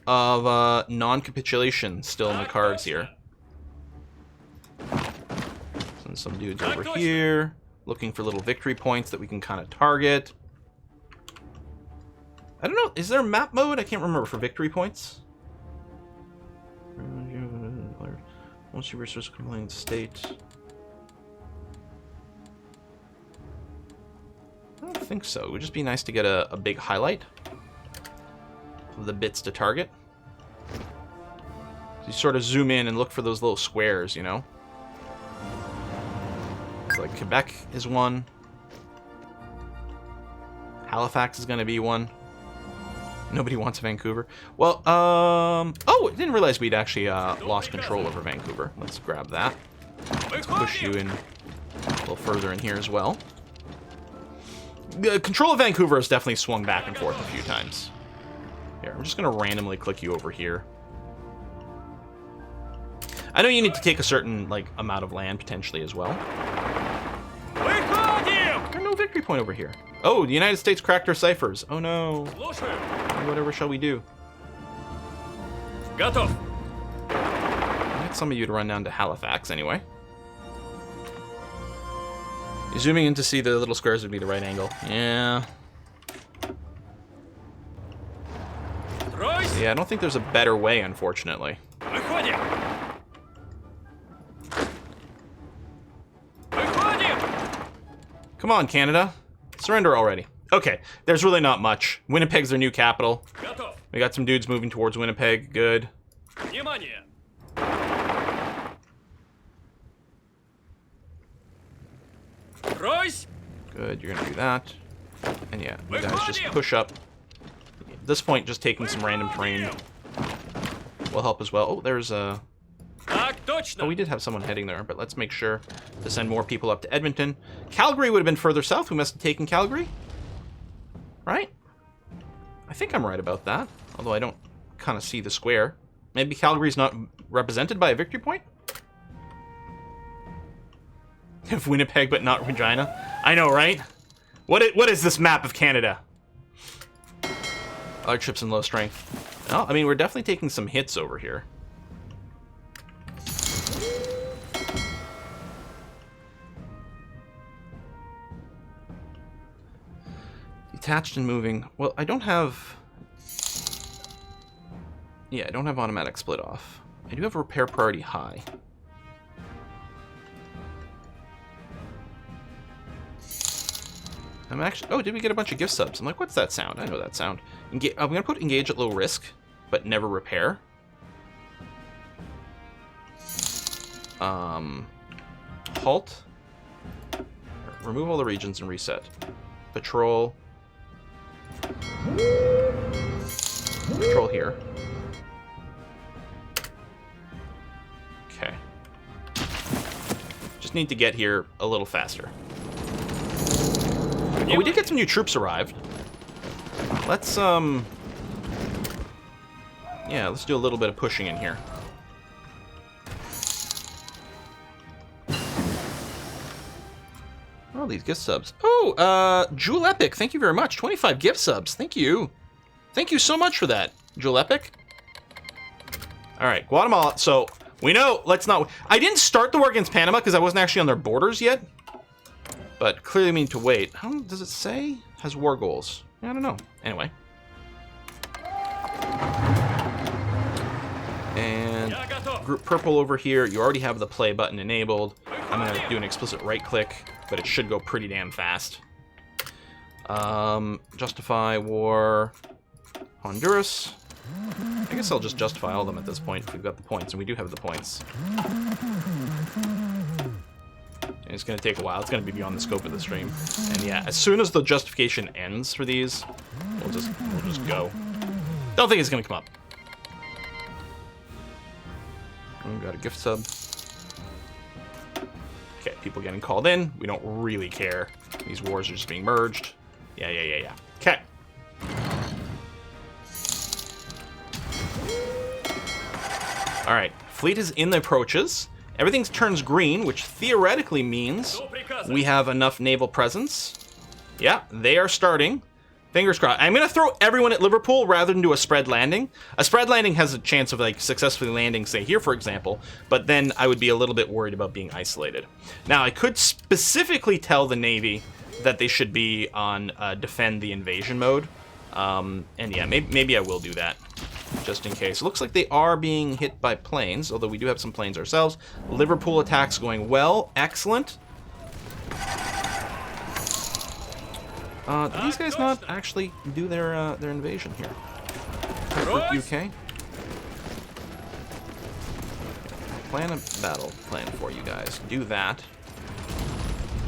of non-capitulation still in the cards here. Send some dudes over here, looking for little victory points that we can kind of target. I don't know, is there a map mode? I can't remember for victory points. Once you resource complaint state. I don't think so. It would just be nice to get a big highlight of the bits to target. So you sort of zoom in and look for those little squares, you know? It's like Quebec is one. Halifax is going to be one. Nobody wants Vancouver. Well, oh, I didn't realize we'd actually lost control over Vancouver. Let's grab that. Let's push you in a little further in here as well. The control of Vancouver has definitely swung back and forth a few times. Here, I'm just going to randomly click you over here. I know you need to take a certain, like, amount of land, potentially, as well. There's no victory point over here. Oh, the United States cracked our ciphers. Oh, no. Whatever shall we do? Готов. I'll get some of you to run down to Halifax, anyway. Zooming in to see the little squares would be the right angle. Yeah. Yeah, I don't think there's a better way, unfortunately. Come on, Canada. Surrender already. Okay, there's really not much. Winnipeg's their new capital. We got some dudes moving towards Winnipeg. Good. Good, you're gonna do that. And yeah, you guys just push up. At this point, just taking some random terrain will help as well. Oh, there's a... Oh, we did have someone heading there, but let's make sure to send more people up to Edmonton. Calgary would have been further south. We must have taken Calgary. Right? I think I'm right about that. Although I don't kind of see the square. Maybe Calgary's not represented by a victory point? Of Winnipeg, but not Regina. I know, right? What is this map of Canada? Large ships and low strength. Well, I mean, we're definitely taking some hits over here. Detached and moving. Well, I don't have... Yeah, I don't have automatic split off. I do have repair priority high. I'm actually... Oh, did we get a bunch of gift subs? I'm like, what's that sound? I know that sound. I'm going to put engage at low risk, but never repair. Halt. Remove all the regions and reset. Patrol. Patrol here. Okay. Just need to get here a little faster. Oh, we did get some new troops arrived. Let's, yeah, let's do a little bit of pushing in here. Oh, these gift subs. Oh, Jewel Epic, thank you very much. 25 gift subs, thank you. Thank you so much for that, Jewel Epic. All right, Guatemala, so we know, let's not... I didn't start the war against Panama because I wasn't actually on their borders yet. But clearly we need to wait. How does it say? Has war goals. I don't know. Anyway. And group purple over here. You already have the play button enabled. I'm going to do an explicit right click, but it should go pretty damn fast. Justify war. Honduras. I guess I'll just justify all of them at this point if we've got the points, and we do have the points. It's going to take a while. It's going to be beyond the scope of the stream. And yeah, as soon as the justification ends for these, we'll just go. Don't think it's going to come up. We've got a gift sub. Okay, people getting called in. We don't really care. These wars are just being merged. Yeah. Okay. All right, fleet is in the approaches. Everything turns green, which theoretically means we have enough naval presence. Yeah, they are starting. Fingers crossed. I'm going to throw everyone at Liverpool rather than do a spread landing. A spread landing has a chance of like successfully landing, say here, for example, but then I would be a little bit worried about being isolated. Now, I could specifically tell the Navy that they should be on defend the invasion mode. And yeah, maybe I will do that. Just in case. It looks like they are being hit by planes, although we do have some planes ourselves. Liverpool attacks going well. Excellent. Do these guys not actually do their invasion here? UK? Plan a battle plan for you guys. Do that.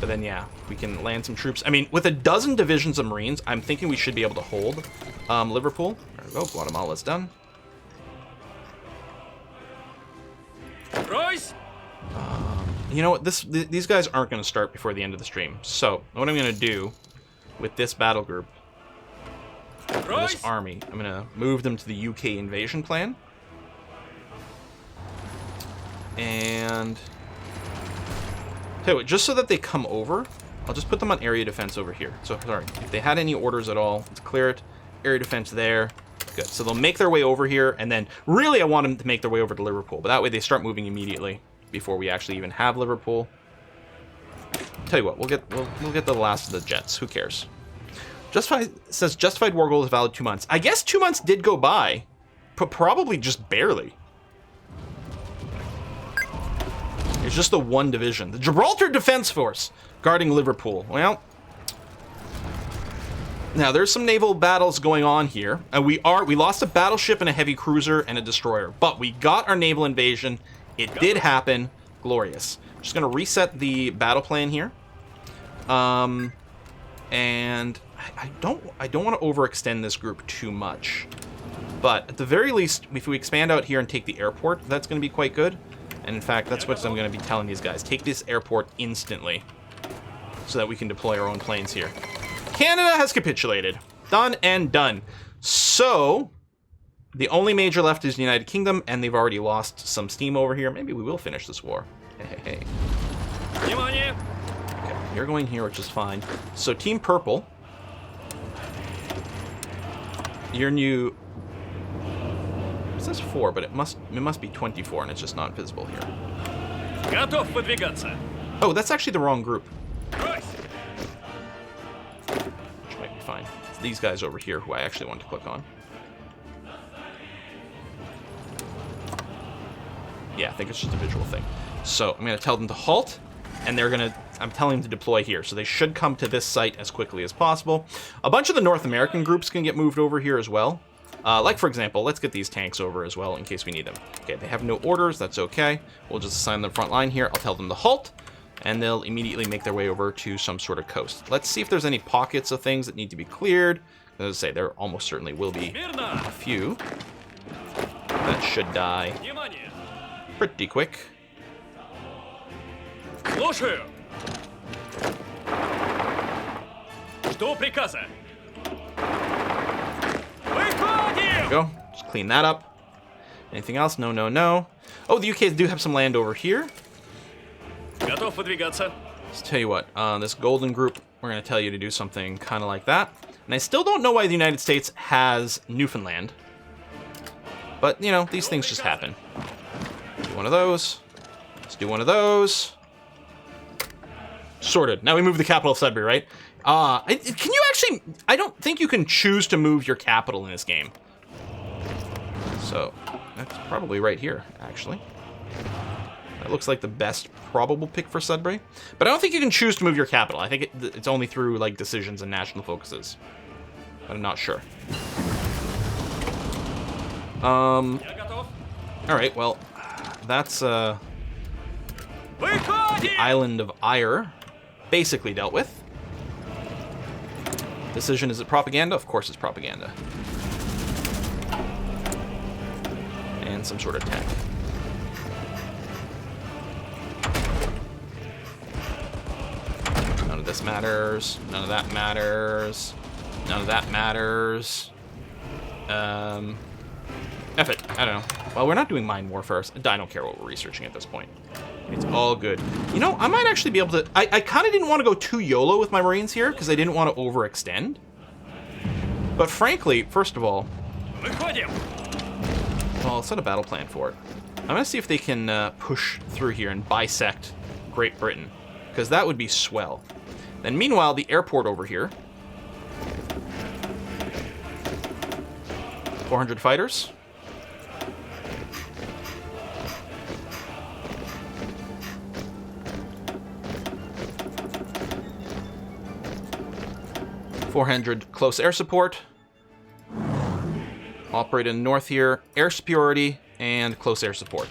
But then, yeah, we can land some troops. I mean, with a dozen divisions of Marines, I'm thinking we should be able to hold Liverpool. we go. Guatemala's done. Royce! You know what? These guys aren't going to start before the end of the stream. So, what I'm going to do with this battle group, this army, I'm going to move them to the UK invasion plan. And tell you what, just so that they come over, I'll just put them on area defense over here. So, sorry, if they had any orders at all, let's clear it. Area defense there. Good. So they'll make their way over here, and then really I want them to make their way over to Liverpool. But that way they start moving immediately before we actually even have Liverpool. Tell you what, we'll get the last of the jets. Who cares? Justified says justified war goal is valid 2 months. I guess 2 months did go by, but probably just barely. It's just the one division. The Gibraltar Defense Force guarding Liverpool. Well, now there's some naval battles going on here. We lost a battleship and a heavy cruiser and a destroyer, but we got our naval invasion. It did happen. Glorious. Just gonna reset the battle plan here. And I don't want to overextend this group too much. But at the very least, if we expand out here and take the airport, that's going to be quite good. And in fact, that's what I'm going to be telling these guys. Take this airport instantly so that we can deploy our own planes here. Canada has capitulated. Done and done. So, the only major left is the United Kingdom, and they've already lost some steam over here. Maybe we will finish this war. Hey. Okay, you're going here, which is fine. So, Team Purple, your new... It says 4, but it must be 24, and it's just not visible here. Готов выдвигаться. Oh, that's actually the wrong group. Royce! Which might be fine. It's these guys over here who I actually want to click on. Yeah, I think it's just a visual thing. So I'm going to tell them to halt, and I'm telling them to deploy here. So they should come to this site as quickly as possible. A bunch of the North American groups can get moved over here as well. Like, for example, let's get these tanks over as well in case we need them. Okay, they have no orders. That's okay. We'll just assign them front line here. I'll tell them to halt, and they'll immediately make their way over to some sort of coast. Let's see if there's any pockets of things that need to be cleared. As I say, there almost certainly will be a few. That should die pretty quick. Слушаю. Жду приказа. There we go. Just clean that up. Anything else? No, no, no. Oh, the UK do have some land over here. Готов выдвигаться. Let's tell you what. This golden group, we're going to tell you to do something kind of like that. And I still don't know why the United States has Newfoundland. But, you know, these things just happen. Do one of those. Let's do one of those. Sorted. Now we move the capital of Sudbury, right? Can you actually... I don't think you can choose to move your capital in this game. So, that's probably right here, actually. That looks like the best probable pick for Sudbury. But I don't think you can choose to move your capital. I think it's only through, like, decisions and national focuses. But I'm not sure. Alright, well, that's, the island of Ayr basically dealt with. Decision, is it propaganda? Of course it's propaganda. And some sort of tech. None of this matters. None of that matters. None of that matters. F it. I don't know. Well, we're not doing mine warfare. I don't care what we're researching at this point. It's all good. You know, I might actually be able to... I kind of didn't want to go too YOLO with my Marines here, because I didn't want to overextend. But frankly, first of all... Well, I'll set a battle plan for it. I'm going to see if they can push through here and bisect Great Britain, because that would be swell. Then meanwhile, the airport over here... 400 fighters... 400 close air support. Operate in the north here. Air superiority and close air support.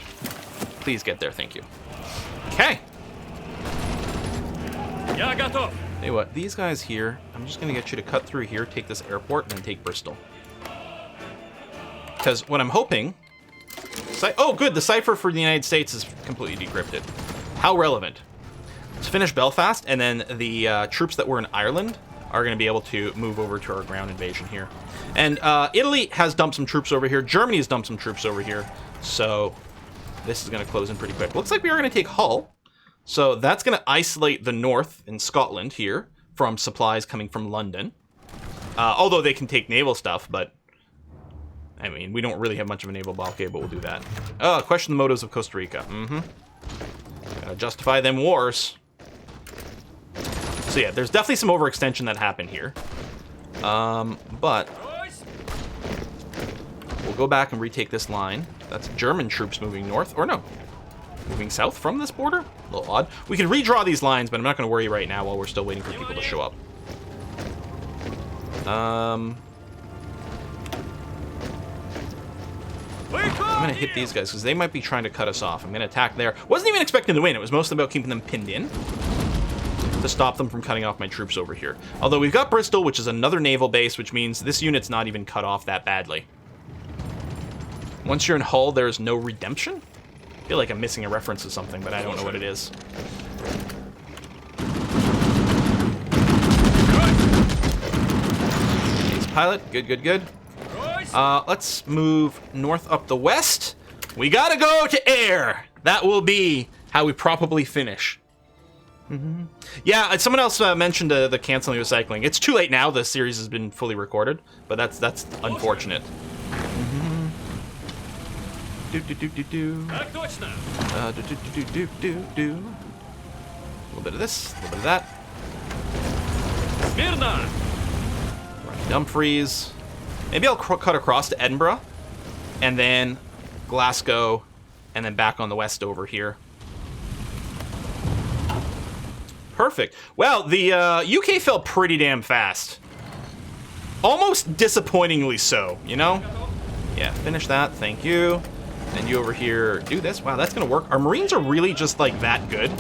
Please get there, thank you. Okay. Я готов. Hey, what? These guys here, I'm just going to get you to cut through here, take this airport, and then take Bristol. Because what I'm hoping... Oh, good. The cipher for the United States is completely decrypted. How relevant. Let's finish Belfast, and then the troops that were in Ireland are going to be able to move over to our ground invasion here. And Italy has dumped some troops over here. Germany has dumped some troops over here. So this is going to close in pretty quick. Looks like we are going to take Hull. So that's going to isolate the north in Scotland here from supplies coming from London. Although they can take naval stuff, but... I mean, we don't really have much of a naval blockade, but we'll do that. Question the motives of Costa Rica. Gotta justify them wars. So yeah, there's definitely some overextension that happened here. But we'll go back and retake this line. That's German troops moving north, or no, moving south from this border. A little odd. We can redraw these lines, but I'm not going to worry right now while we're still waiting for people to show up. I'm going to hit these guys because they might be trying to cut us off. I'm going to attack there. Wasn't even expecting to win. It was mostly about keeping them pinned in to stop them from cutting off my troops over here. Although we've got Bristol, which is another naval base, which means this unit's not even cut off that badly. Once you're in Hull, there's no redemption? I feel like I'm missing a reference to something, but I don't know what it is. Ace pilot. Good, good, good. Let's move north up the west. We gotta go to air. That will be how we probably finish. Yeah, someone else mentioned the canceling recycling. It's too late now. The series has been fully recorded, but that's unfortunate. A little bit of this, a little bit of that. Dumfries. Maybe I'll cut across to Edinburgh, and then Glasgow, and then back on the west over here. Perfect. Well, the UK fell pretty damn fast. Almost disappointingly so, you know? Yeah, finish that. Thank you. And you over here do this. Wow, that's going to work. Our Marines are really just, like, that good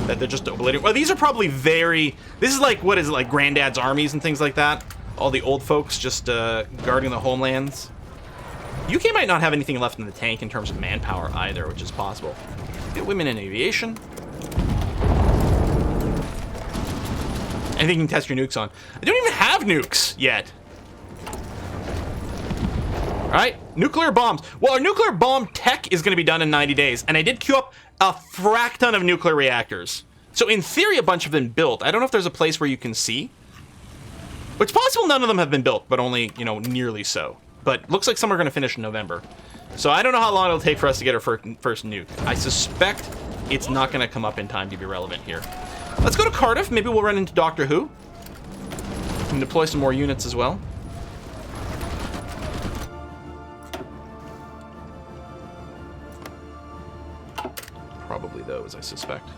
that they're just obliterating. Well, these are probably very... This is like, what is it, like Granddad's armies and things like that? All the old folks just guarding the homelands. UK might not have anything left in the tank in terms of manpower either, which is possible. Get women in aviation. Anything you can test your nukes on. I don't even have nukes yet. All right, nuclear bombs. Well, our nuclear bomb tech is going to be done in 90 days, and I did queue up a frack ton of nuclear reactors. So in theory, a bunch have been built. I don't know if there's a place where you can see. It's possible none of them have been built, but only, you know, nearly so. But looks like some are going to finish in November. So I don't know how long it'll take for us to get our first nuke. I suspect it's not going to come up in time to be relevant here. Let's go to Cardiff. Maybe we'll run into Doctor Who. And deploy some more units as well. Probably those, I suspect.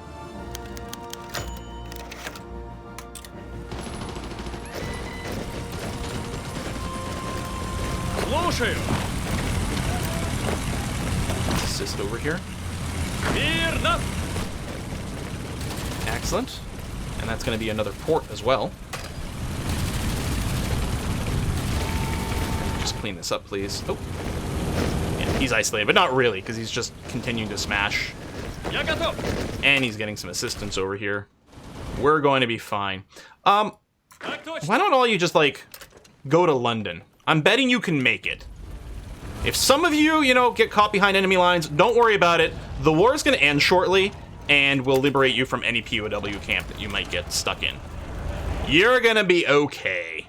Assist over here. Excellent. And that's going to be another port as well. Just clean this up, please. Oh. Yeah, he's isolated, but not really, because he's just continuing to smash. And he's getting some assistance over here. We're going to be fine. Why don't all you just, like, go to London? I'm betting you can make it. If some of you, you know, get caught behind enemy lines, don't worry about it. The war is going to end shortly, and we'll liberate you from any POW camp that you might get stuck in. You're going to be okay.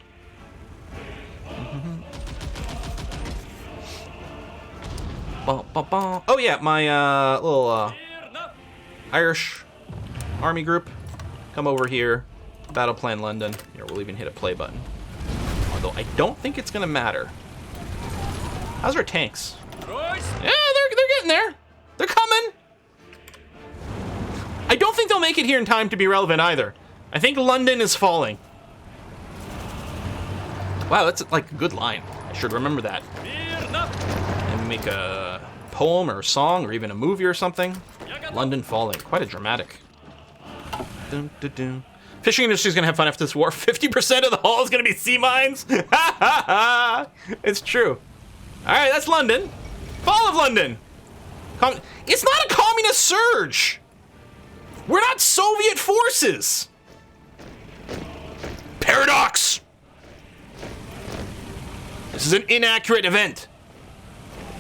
Oh, yeah, my little Irish army group. Come over here. Battle plan London. Here, we'll even hit a play button. Although I don't think it's going to matter. How's our tanks? Yeah, they're getting there. They're coming. I don't think they'll make it here in time to be relevant either. I think London is falling. Wow, that's like a good line. I should remember that. And make a poem or a song or even a movie or something. London falling. Quite a dramatic. Dun, dun, dun. Fishing industry's gonna have fun after this war. 50% of the hull is gonna be sea mines. It's true. All right, that's London. Fall of London. It's not a communist surge. We're not Soviet forces. Paradox. This is an inaccurate event.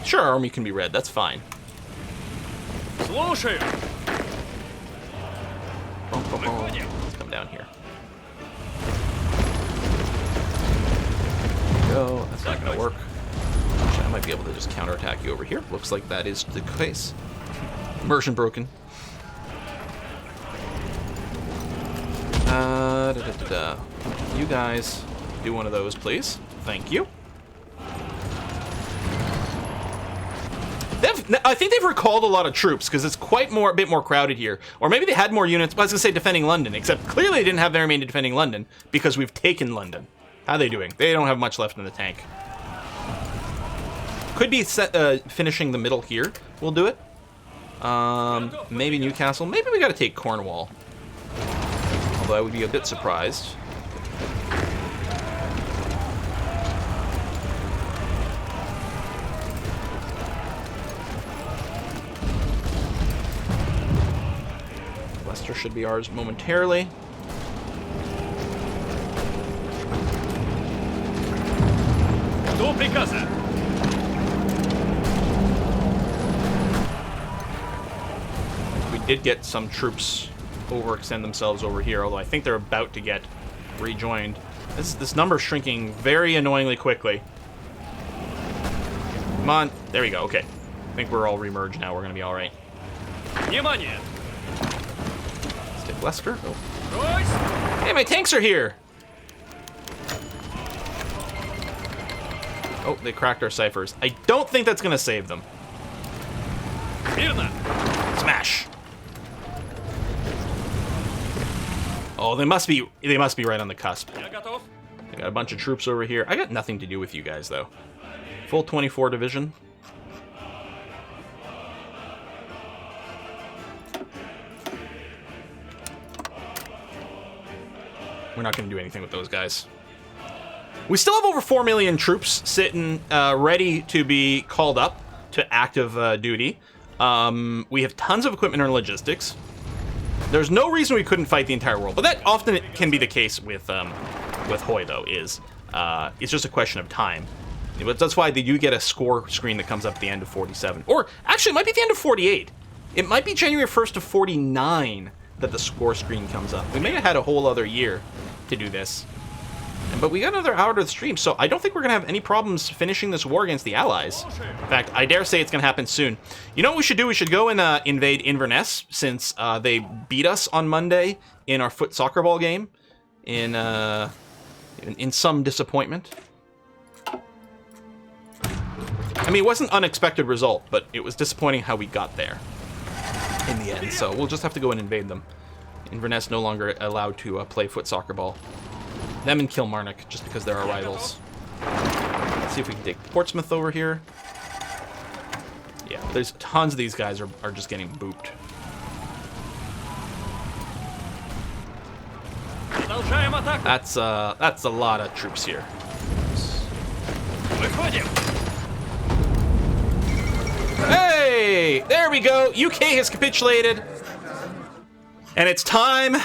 Sure, our army can be red. That's fine. Слушаю. Let's come down here. Go. That's not going to work. Actually, I might be able to just counterattack you over here. Looks like that is the case. Immersion broken. You guys do one of those, please. Thank you. I think they've recalled a lot of troops because it's quite a bit more crowded here. Or maybe they had more units. I was going to say defending London, except clearly they didn't have very many defending London because we've taken London. How are they doing? They don't have much left in the tank. Could be finishing the middle here. We'll do it. Maybe Newcastle. Maybe we got to take Cornwall. Although I would be a bit surprised. Leicester should be ours momentarily. До приказа. We did get some troops overextend themselves over here, although I think they're about to get rejoined. This number's shrinking very annoyingly quickly. Come on. There we go. Okay. I think we're all remerged now. We're going to be all right. Внимание. Let's take Leicester. Oh. Ройс. Hey, my tanks are here. Oh, they cracked our ciphers. I don't think that's going to save them. Мирно. Smash. Oh, they must be right on the cusp. Я готов. I got a bunch of troops over here. I got nothing to do with you guys, though. Full 24 division. We're not going to do anything with those guys. We still have over 4 million troops sitting ready to be called up to active duty. We have tons of equipment and logistics. There's no reason we couldn't fight the entire world, but that often can be the case with Hoy, though. It's just a question of time. But that's why they do get a score screen that comes up at the end of 47, or actually, it might be the end of 48. It might be January 1st of 49 that the score screen comes up. We may have had a whole other year to do this. But we got another hour to the stream, so I don't think we're going to have any problems finishing this war against the Allies. In fact, I dare say it's going to happen soon. You know what we should do? We should go and invade Inverness, since they beat us on Monday in our foot soccer ball game, in some disappointment. I mean, it wasn't an unexpected result, but it was disappointing how we got there in the end, so we'll just have to go and invade them. Inverness no longer allowed to play foot soccer ball. Them and Kilmarnock, just because they're our rivals. Let's see if we can take Portsmouth over here. Yeah, there's tons of these guys are just getting booped. Продолжаем атаку. That's a lot of troops here. Выходим. Hey! There we go! UK has capitulated. And it's time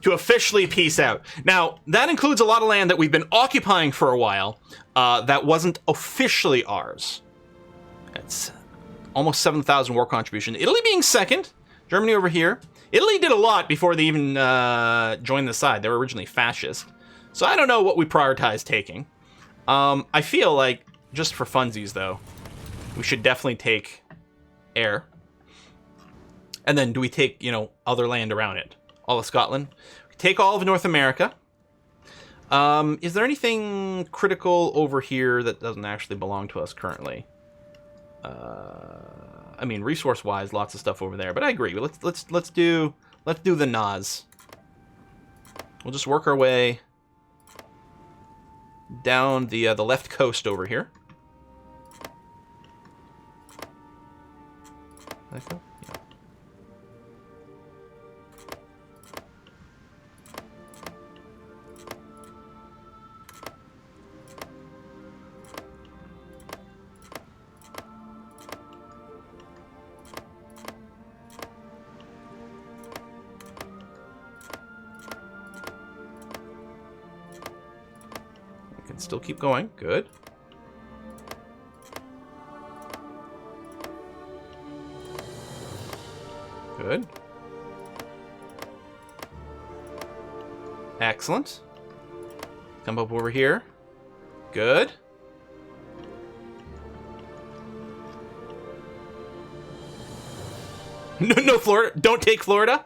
to officially peace out. Now, that includes a lot of land that we've been occupying for a while that wasn't officially ours. It's almost 7,000 war contribution. Italy being second. Germany over here. Italy did a lot before they even joined the side. They were originally fascist. So I don't know what we prioritize taking. I feel like, just for funsies though, we should definitely take air. And then do we take, other land around it? All of Scotland? Take all of North America. Is there anything critical over here that doesn't actually belong to us currently? I mean, resource-wise, lots of stuff over there. But I agree. Let's do the Nas. We'll just work our way down the left coast over here. Like that? Yeah. can still keep going. Good. Good. Excellent. Come up over here. Good. No, Florida. Don't take Florida.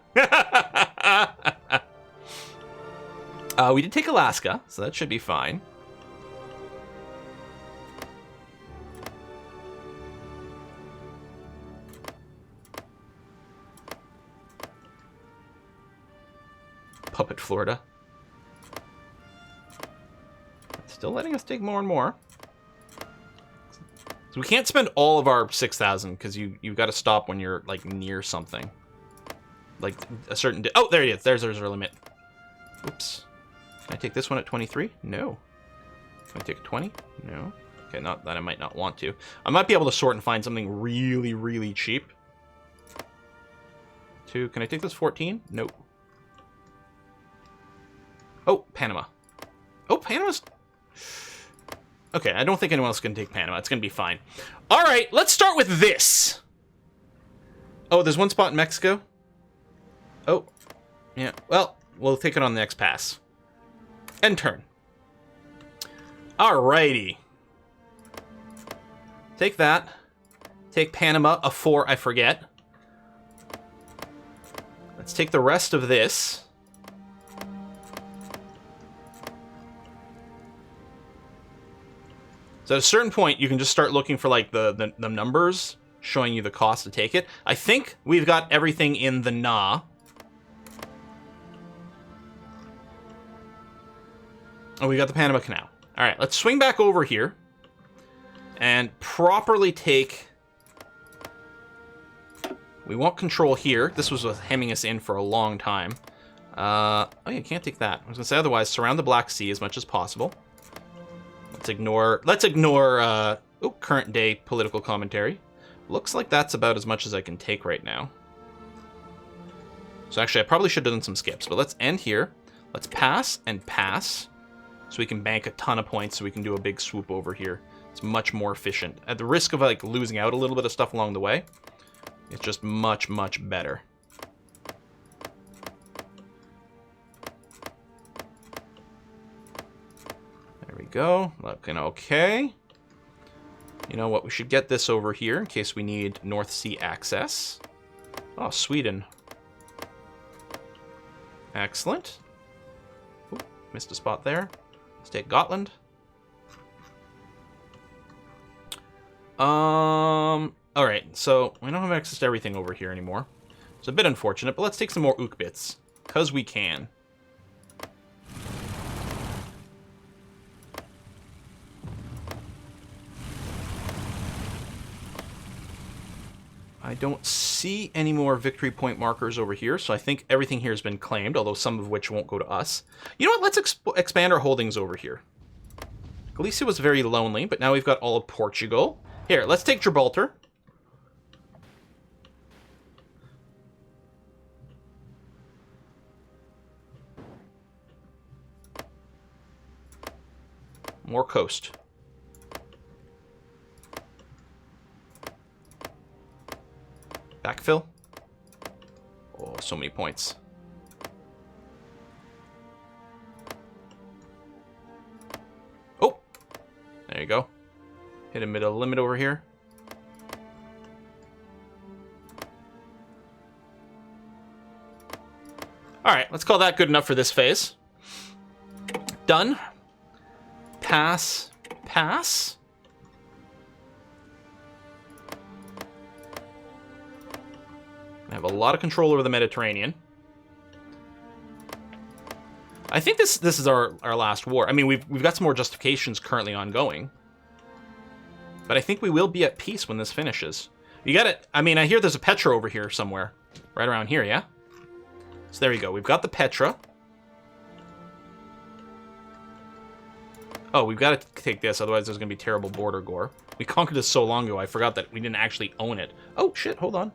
We did take Alaska, so that should be fine. Puppet Florida. Still letting us take more and more. So we can't spend all of our 6,000 because you've got to stop when you're like near something. Like a certain... Oh, there it is. There's our limit. Oops. Can I take this one at 23? No. Can I take a 20? No. Okay, not that I might not want to. I might be able to sort and find something really, really cheap. 2. Can I take this 14? Nope. Oh, Panama. Oh, Panama's... Okay, I don't think anyone else can take Panama. It's going to be fine. All right, let's start with this. Oh, there's one spot in Mexico? Oh, yeah. Well, we'll take it on the next pass. End turn. All righty. Take that. Take Panama, a 4, I forget. Let's take the rest of this. So at a certain point, you can just start looking for like the numbers showing you the cost to take it. I think we've got everything in the Na. Oh, we got the Panama Canal. All right, let's swing back over here and properly take... We want control here. This was hemming us in for a long time. Oh, you can't take that. I was going to say otherwise, surround the Black Sea as much as possible. Let's ignore current day political commentary. Looks like that's about as much as I can take right now. So actually, I probably should have done some skips, but let's end here. Let's pass and pass so we can bank a ton of points so we can do a big swoop over here. It's much more efficient. At the risk of like losing out a little bit of stuff along the way, it's just much, much better. Go. Looking okay. You know what? We should get this over here in case we need North Sea access. Oh, Sweden. Excellent. Ooh, missed a spot there. Let's take Gotland. All right. So we don't have access to everything over here anymore. It's a bit unfortunate, but let's take some more Ook bits because we can. I don't see any more victory point markers over here, so I think everything here has been claimed, although some of which won't go to us. You know what? Let's expand our holdings over here. Galicia was very lonely, but now we've got all of Portugal. Here, let's take Gibraltar. More coast. Backfill. Oh, so many points. Oh, there you go. Hit a middle limit over here. All right, let's call that good enough for this phase. Done. Pass. Pass. I have a lot of control over the Mediterranean. I think this is our last war. I mean, we've got some more justifications currently ongoing. But I think we will be at peace when this finishes. You got it. I mean, I hear there's a Petra over here somewhere. Right around here, yeah? So there you go. We've got the Petra. Oh, we've got to take this, otherwise there's going to be terrible border gore. We conquered this so long ago, I forgot that we didn't actually own it. Oh, shit, hold on.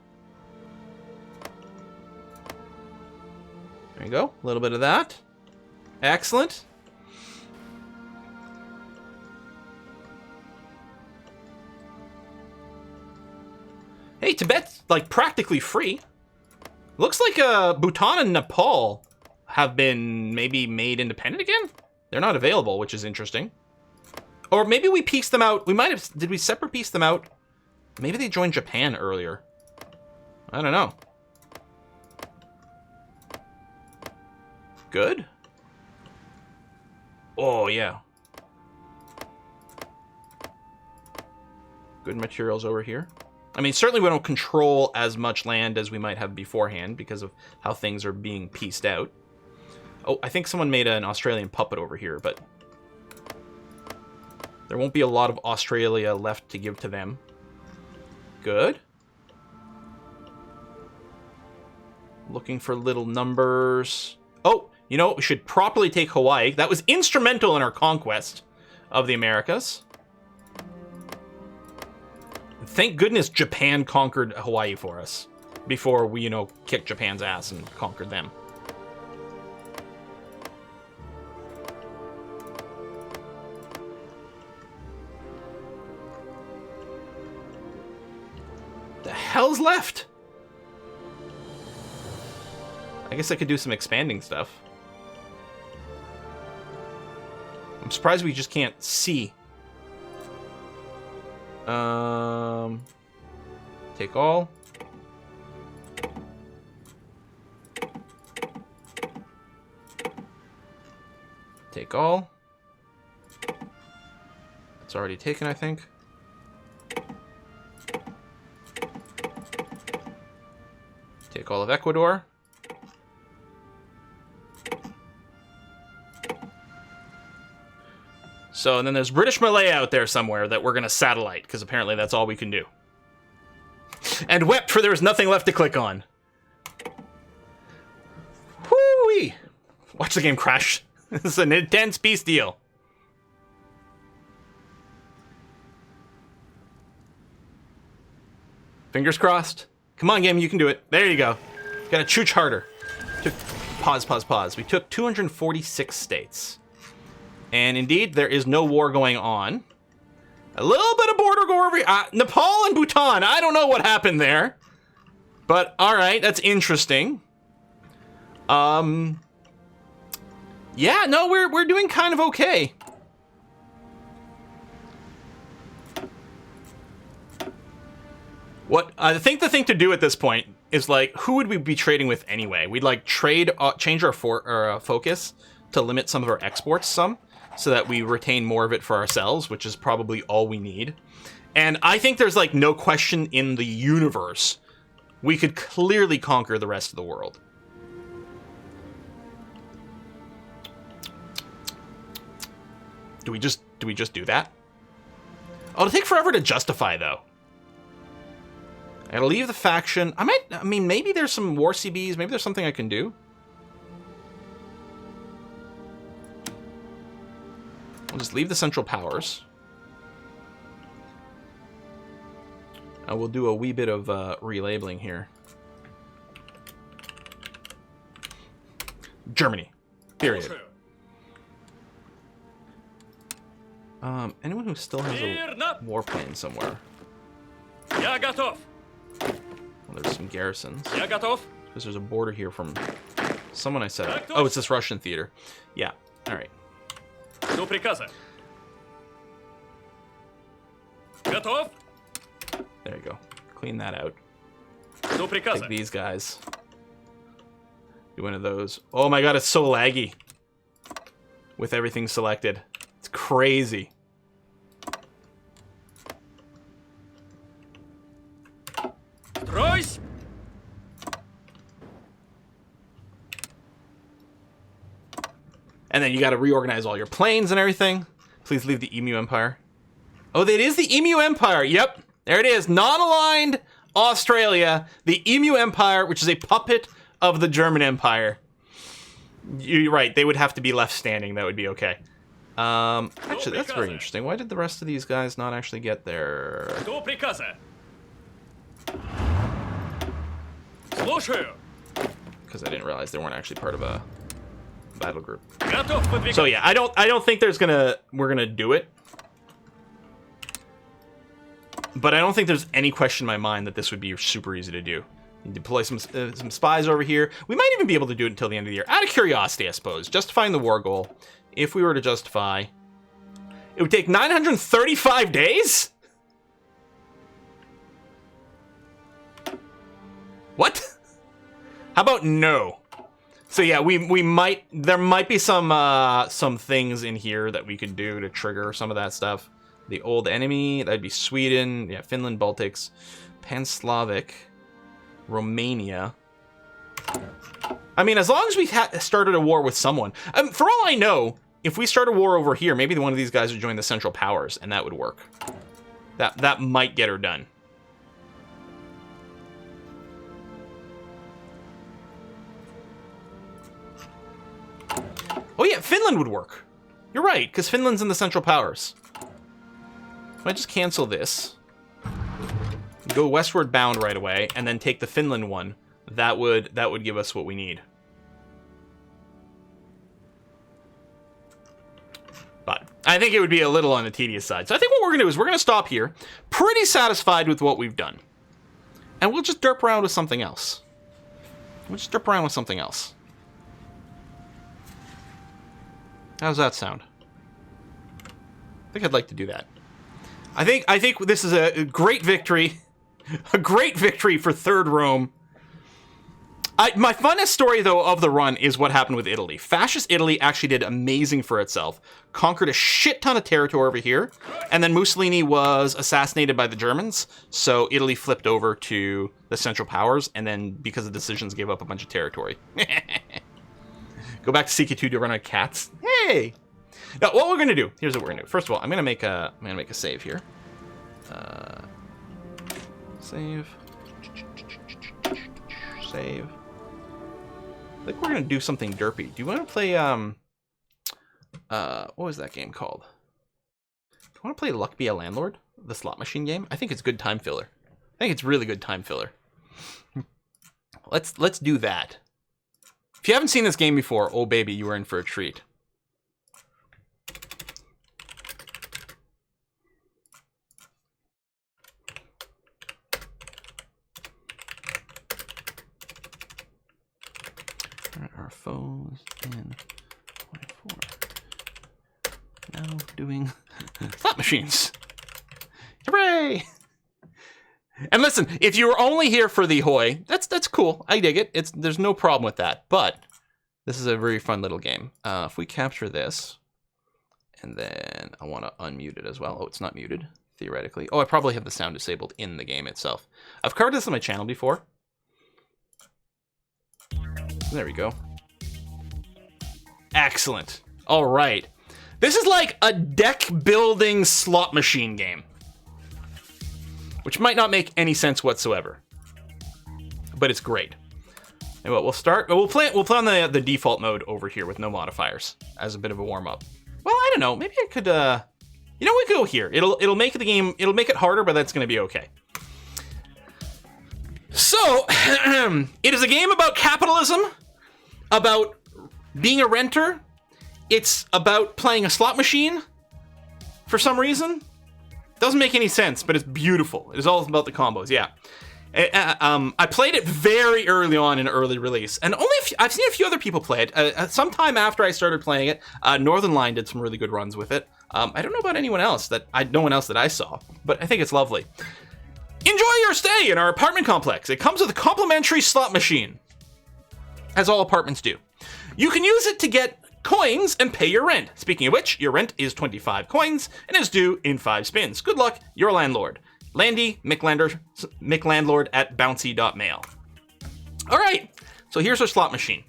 There you go. A little bit of that. Excellent. Hey, Tibet's, like, practically free. Looks like Bhutan and Nepal have been maybe made independent again? They're not available, which is interesting. Or maybe we pieced them out. We might have... Did we separate piece them out? Maybe they joined Japan earlier. I don't know. Good? Oh, yeah. Good materials over here. I mean, certainly we don't control as much land as we might have beforehand because of how things are being pieced out. Oh, I think someone made an Australian puppet over here, but there won't be a lot of Australia left to give to them. Good. Looking for little numbers. Oh, you know, we should properly take Hawaii. That was instrumental in our conquest of the Americas. Thank goodness Japan conquered Hawaii for us before we, you know, kicked Japan's ass and conquered them. The hell's left? I guess I could do some expanding stuff. I'm surprised we just can't see. Take all. Take all. It's already taken, I think. Take all of Ecuador. So, and then there's British Malay out there somewhere that we're going to satellite, because apparently that's all we can do. And wept, for there was nothing left to click on. Whoo-wee! Watch the game crash. This is an intense peace deal. Fingers crossed. Come on, game, you can do it. There you go. Gotta chooch harder. Pause. We took 246 states. And indeed, there is no war going on. A little bit of border go over here. Nepal and Bhutan. I don't know what happened there. But, alright, that's interesting. Yeah, no, we're doing kind of okay. What I think the thing to do at this point is, like, who would we be trading with anyway? We'd, like, change our focus to limit some of our exports some, so that we retain more of it for ourselves, which is probably all we need. And I think there's, like, no question in the universe we could clearly conquer the rest of the world. Do we just do that? Oh, it'll take forever to justify, though. I gotta leave the faction. I mean, maybe there's some war CBs. Maybe there's something I can do. I'll just leave the Central Powers. And we'll do a wee bit of relabeling here. Germany. Period. Anyone who still has a warplane somewhere? Well, there's some garrisons. Because there's a border here from someone I set up. Oh, it's this Russian theater. Yeah. All right. There you go. Clean that out. Take these guys. Do one of those. Oh my god, it's so laggy. With everything selected. It's crazy. Royce! And then you gotta reorganize all your planes and everything. Please leave the Emu Empire. Oh, it is the Emu Empire. Yep. There it is. Non-aligned Australia. The Emu Empire, which is a puppet of the German Empire. You're right. They would have to be left standing. That would be okay. Actually, that's very interesting. Why did the rest of these guys not actually get there? Because I didn't realize they weren't actually part of a battle group. So yeah, I don't think we're gonna do it. But I don't think there's any question in my mind that this would be super easy to do. You deploy some spies over here. We might even be able to do it until the end of the year. Out of curiosity, I suppose. Justifying the war goal. If we were to justify... It would take 935 days? What? How about no? So yeah, we might... There might be some things in here that we could do to trigger some of that stuff. The old enemy, that'd be Sweden. Yeah, Finland, Baltics, Pan-Slavic... Romania. I mean, as long as we started a war with someone. For all I know, if we start a war over here, maybe one of these guys would join the Central Powers, and that would work. That might get her done. Oh yeah, Finland would work. You're right, because Finland's in the Central Powers. I just cancel this. Go westward bound right away, and then take the Finland one. That would give us what we need. But I think it would be a little on the tedious side. So I think what we're going to do is we're going to stop here. Pretty satisfied with what we've done. And we'll just derp around with something else. How's that sound? I think I'd like to do that. I think this is a great victory. A great victory for Third Rome. My funnest story, though, of the run is what happened with Italy. Fascist Italy actually did amazing for itself. Conquered a shit ton of territory over here. And then Mussolini was assassinated by the Germans. So Italy flipped over to the Central Powers. And then, because of decisions, gave up a bunch of territory. Go back to CK2 to run out of cats. Hey! Now, what we're going to do, here's what we're going to do. First of all, I'm going to make a save here. Save. Save. I think we're gonna do something derpy. Do you want to play what was that game called? Do you want to play Luck Be a Landlord? The slot machine game? I think it's good time filler. I think it's really good time filler. Let's do that. If you haven't seen this game before, oh baby, you are in for a treat. Our foes in 24. Now doing slot machines. Hooray! And listen, if you were only here for the Hoi, that's cool. I dig it. There's no problem with that. But this is a very fun little game. If we capture this, and then I want to unmute it as well. Oh, it's not muted, theoretically. Oh, I probably have the sound disabled in the game itself. I've covered this on my channel before. There we go. Excellent. All right. This is like a deck building slot machine game, which might not make any sense whatsoever, but it's great. And what we'll start, we'll play on the default mode over here with no modifiers as a bit of a warm up. Well, I don't know. Maybe I could, you know, we could go here. It'll make the game, it'll make it harder, but that's going to be okay. So, it is a game about capitalism, about being a renter. It's about playing a slot machine for some reason. Doesn't make any sense, but it's beautiful. It is all about the combos, yeah. I played it very early on in early release, and I've seen a few other people play it. Sometime after I started playing it, Northern Line did some really good runs with it. I don't know about anyone else no one else that I saw, but I think it's lovely. Enjoy your stay in our apartment complex. It comes with a complimentary slot machine, as all apartments do. You can use it to get coins and pay your rent. Speaking of which, your rent is 25 coins and is due in 5 spins. Good luck, your landlord. Landy McLandlord at bouncy.mail. All right, so here's our slot machine.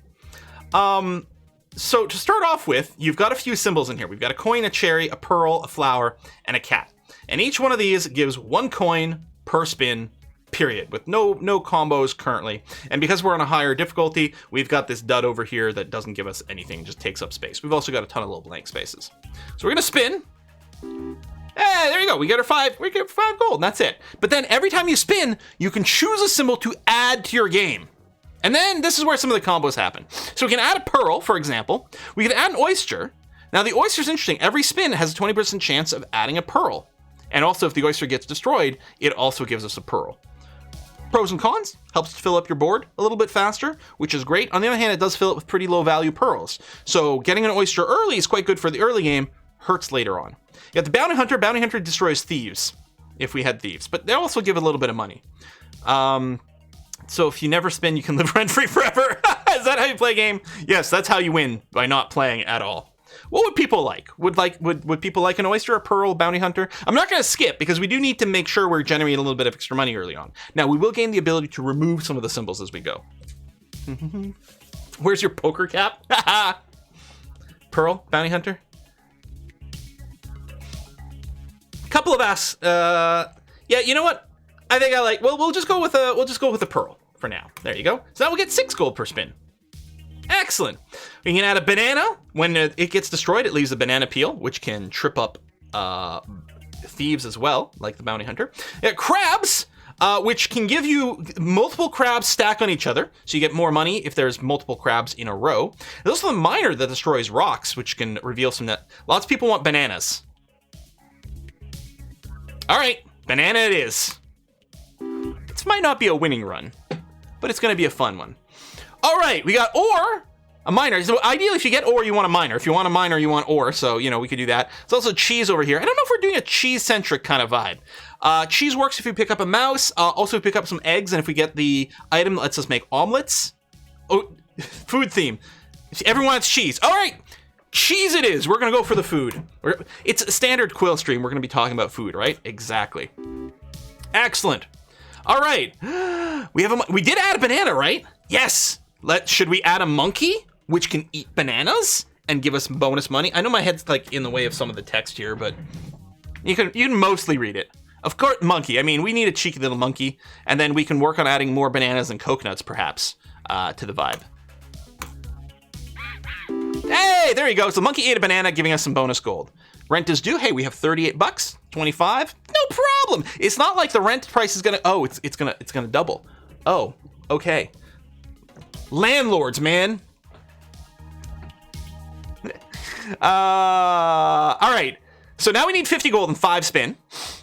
So to start off with, you've got a few symbols in here. We've got a coin, a cherry, a pearl, a flower, and a cat. And each one of these gives 1 coin per spin, period, with no combos currently. And because we're on a higher difficulty, we've got this dud over here that doesn't give us anything, just takes up space. We've also got a ton of little blank spaces. So we're gonna spin. Hey, there you go. We get 5 gold, and that's it. But then every time you spin, you can choose a symbol to add to your game. And then this is where some of the combos happen. So we can add a pearl, for example. We can add an oyster. Now the oyster's interesting. Every spin has a 20% chance of adding a pearl. And also, if the oyster gets destroyed, it also gives us a pearl. Pros and cons: helps to fill up your board a little bit faster, which is great. On the other hand, it does fill it with pretty low value pearls. So getting an oyster early is quite good for the early game, hurts later on. You got the bounty hunter. Bounty hunter destroys thieves, if we had thieves, but they also give a little bit of money. So if you never spin, you can live rent-free forever. Is that how you play a game? Yes, that's how you win, by not playing at all. What would people like? Would people like an oyster, a pearl, bounty hunter? I'm not going to skip, because we do need to make sure we're generating a little bit of extra money early on. Now, we will gain the ability to remove some of the symbols as we go. Where's your poker cap? Pearl, bounty hunter? Couple of asks. Yeah, you know what? I think I like. Well, we'll just go with a pearl for now. There you go. So now we'll get 6 gold per spin. Excellent. We can add a banana. When it gets destroyed, it leaves a banana peel, which can trip up thieves as well, like the bounty hunter. Crabs, which can give you multiple crabs stack on each other, so you get more money if there's multiple crabs in a row. There's also the miner that destroys rocks, which can reveal some net. Lots of people want bananas. All right, banana it is. This might not be a winning run, but it's going to be a fun one. All right, we got ore, a miner. So ideally, if you get ore, you want a miner. If you want a miner, you want ore. So, we could do that. There's also cheese over here. I don't know if we're doing a cheese-centric kind of vibe. Cheese works if you pick up a mouse. Also, pick up some eggs, and if we get the item that lets us make omelets. Oh, food theme. Everyone wants cheese. All right, cheese it is. We're going to go for the food. It's a standard quill stream. We're going to be talking about food, right? Exactly. Excellent. All right. We did add a banana, right? Yes. Should we add a monkey, which can eat bananas and give us bonus money? I know my head's in the way of some of the text here, but you can mostly read it. Of course, monkey. I mean, we need a cheeky little monkey, and then we can work on adding more bananas and coconuts, perhaps, to the vibe. Hey, there you go. So the monkey ate a banana, giving us some bonus gold. Rent is due. Hey, we have $38. 25. No problem. It's not like the rent price is gonna. Oh, it's gonna double. Oh, okay. Landlords, man. All right. So now we need 50 gold and 5 spin.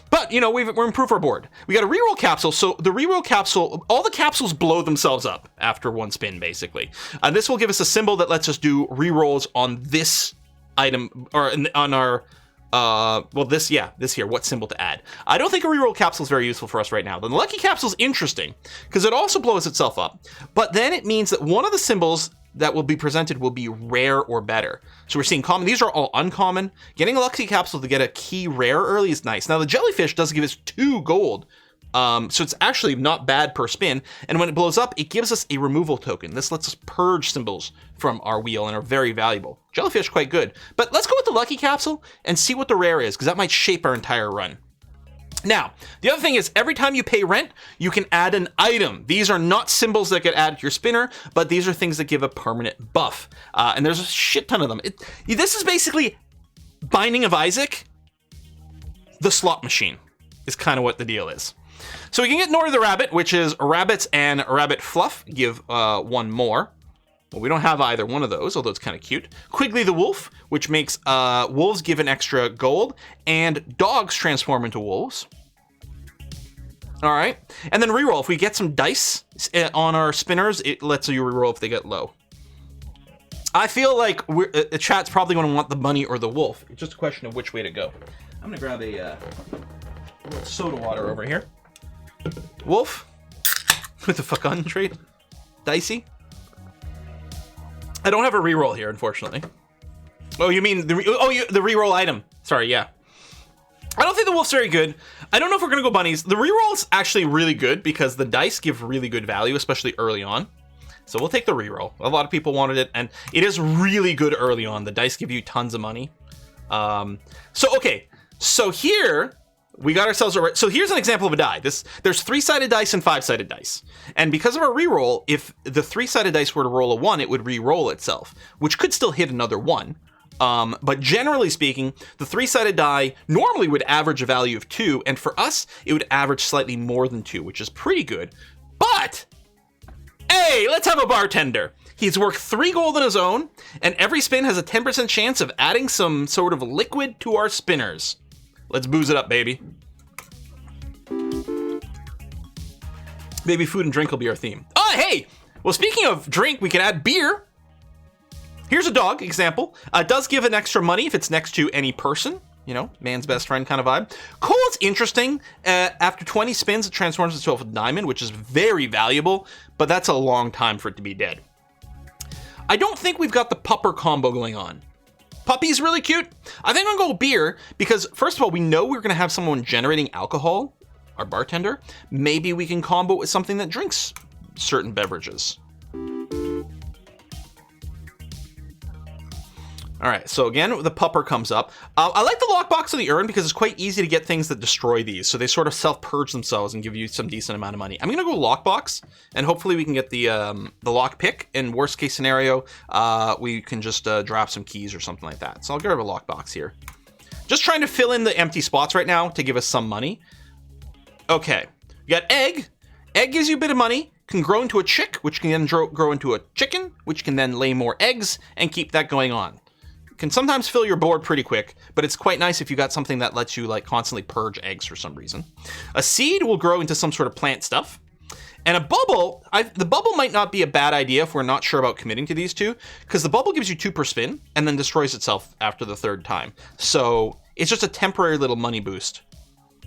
But, we're improved our board. We got a reroll capsule. So the reroll capsule, all the capsules blow themselves up after 1 spin, basically. This will give us a symbol that lets us do rerolls on this item, or on our, this here, what symbol to add. I don't think a reroll capsule is very useful for us right now. The lucky capsule is interesting, because it also blows itself up. But then it means that one of the symbols that will be presented will be rare or better. So we're seeing common. These are all uncommon. Getting a lucky capsule to get a key rare early is nice. Now the jellyfish does give us 2 gold. So it's actually not bad per spin. And when it blows up, it gives us a removal token. This lets us purge symbols from our wheel and are very valuable. Jellyfish, quite good. But let's go with the lucky capsule and see what the rare is, because that might shape our entire run. Now, the other thing is, every time you pay rent, you can add an item. These are not symbols that get added to your spinner, but these are things that give a permanent buff. And there's a shit ton of them. This is basically Binding of Isaac. The slot machine is kind of what the deal is. So we can get Nora the Rabbit, which is rabbits and rabbit fluff, give 1 more. Well, we don't have either one of those, although it's kind of cute. Quigley the Wolf, which makes wolves give an extra gold, and dogs transform into wolves. All right. And then reroll. If we get some dice on our spinners, it lets you reroll if they get low. I feel like the chat's probably going to want the bunny or the wolf. It's just a question of which way to go. I'm going to grab a little soda water over here. Wolf with the fecund trait. Dicey. I don't have a reroll here, unfortunately. Oh, you mean the reroll item? Sorry, yeah. I don't think the wolf's very good. I don't know if we're gonna go bunnies. The reroll's actually really good because the dice give really good value, especially early on. So we'll take the reroll. A lot of people wanted it, and it is really good early on. The dice give you tons of money. So here we got ourselves a. So here's an example of a die. There's 3-sided dice and 5-sided dice, and because of our reroll, if the 3-sided dice were to roll a 1, it would re-roll itself, which could still hit another 1. But generally speaking, the 3-sided die normally would average a value of 2, and for us, it would average slightly more than 2, which is pretty good. But hey, let's have a bartender. He's worth 3 gold on his own, and every spin has a 10% chance of adding some sort of liquid to our spinners. Let's booze it up, baby. Maybe food and drink will be our theme. Oh, hey! Well, speaking of drink, we can add beer. Here's a dog example. It does give an extra money if it's next to any person. You know, man's best friend kind of vibe. Coal is interesting. After 20 spins, it transforms itself into a diamond, which is very valuable, but that's a long time for it to be dead. I don't think we've got the pupper combo going on. Puppy's really cute. I think I'm gonna go beer because, first of all, we know we're gonna have someone generating alcohol, our bartender. Maybe we can combo it with something that drinks certain beverages. All right, so again, the pupper comes up. I like the lockbox of the urn because it's quite easy to get things that destroy these. So they sort of self-purge themselves and give you some decent amount of money. I'm gonna go lockbox, and hopefully we can get the lock pick. In worst case scenario, we can just drop some keys or something like that. So I'll grab a lockbox here. Just trying to fill in the empty spots right now to give us some money. Okay, we got egg. Egg gives you a bit of money. Can grow into a chick, which can then grow into a chicken, which can then lay more eggs and keep that going on. Can sometimes fill your board pretty quick, but it's quite nice if you got something that lets you like constantly purge eggs for some reason. A seed will grow into some sort of plant stuff. And a bubble, the bubble might not be a bad idea if we're not sure about committing to these two, because the bubble gives you 2 per spin and then destroys itself after the 3rd time. So it's just a temporary little money boost,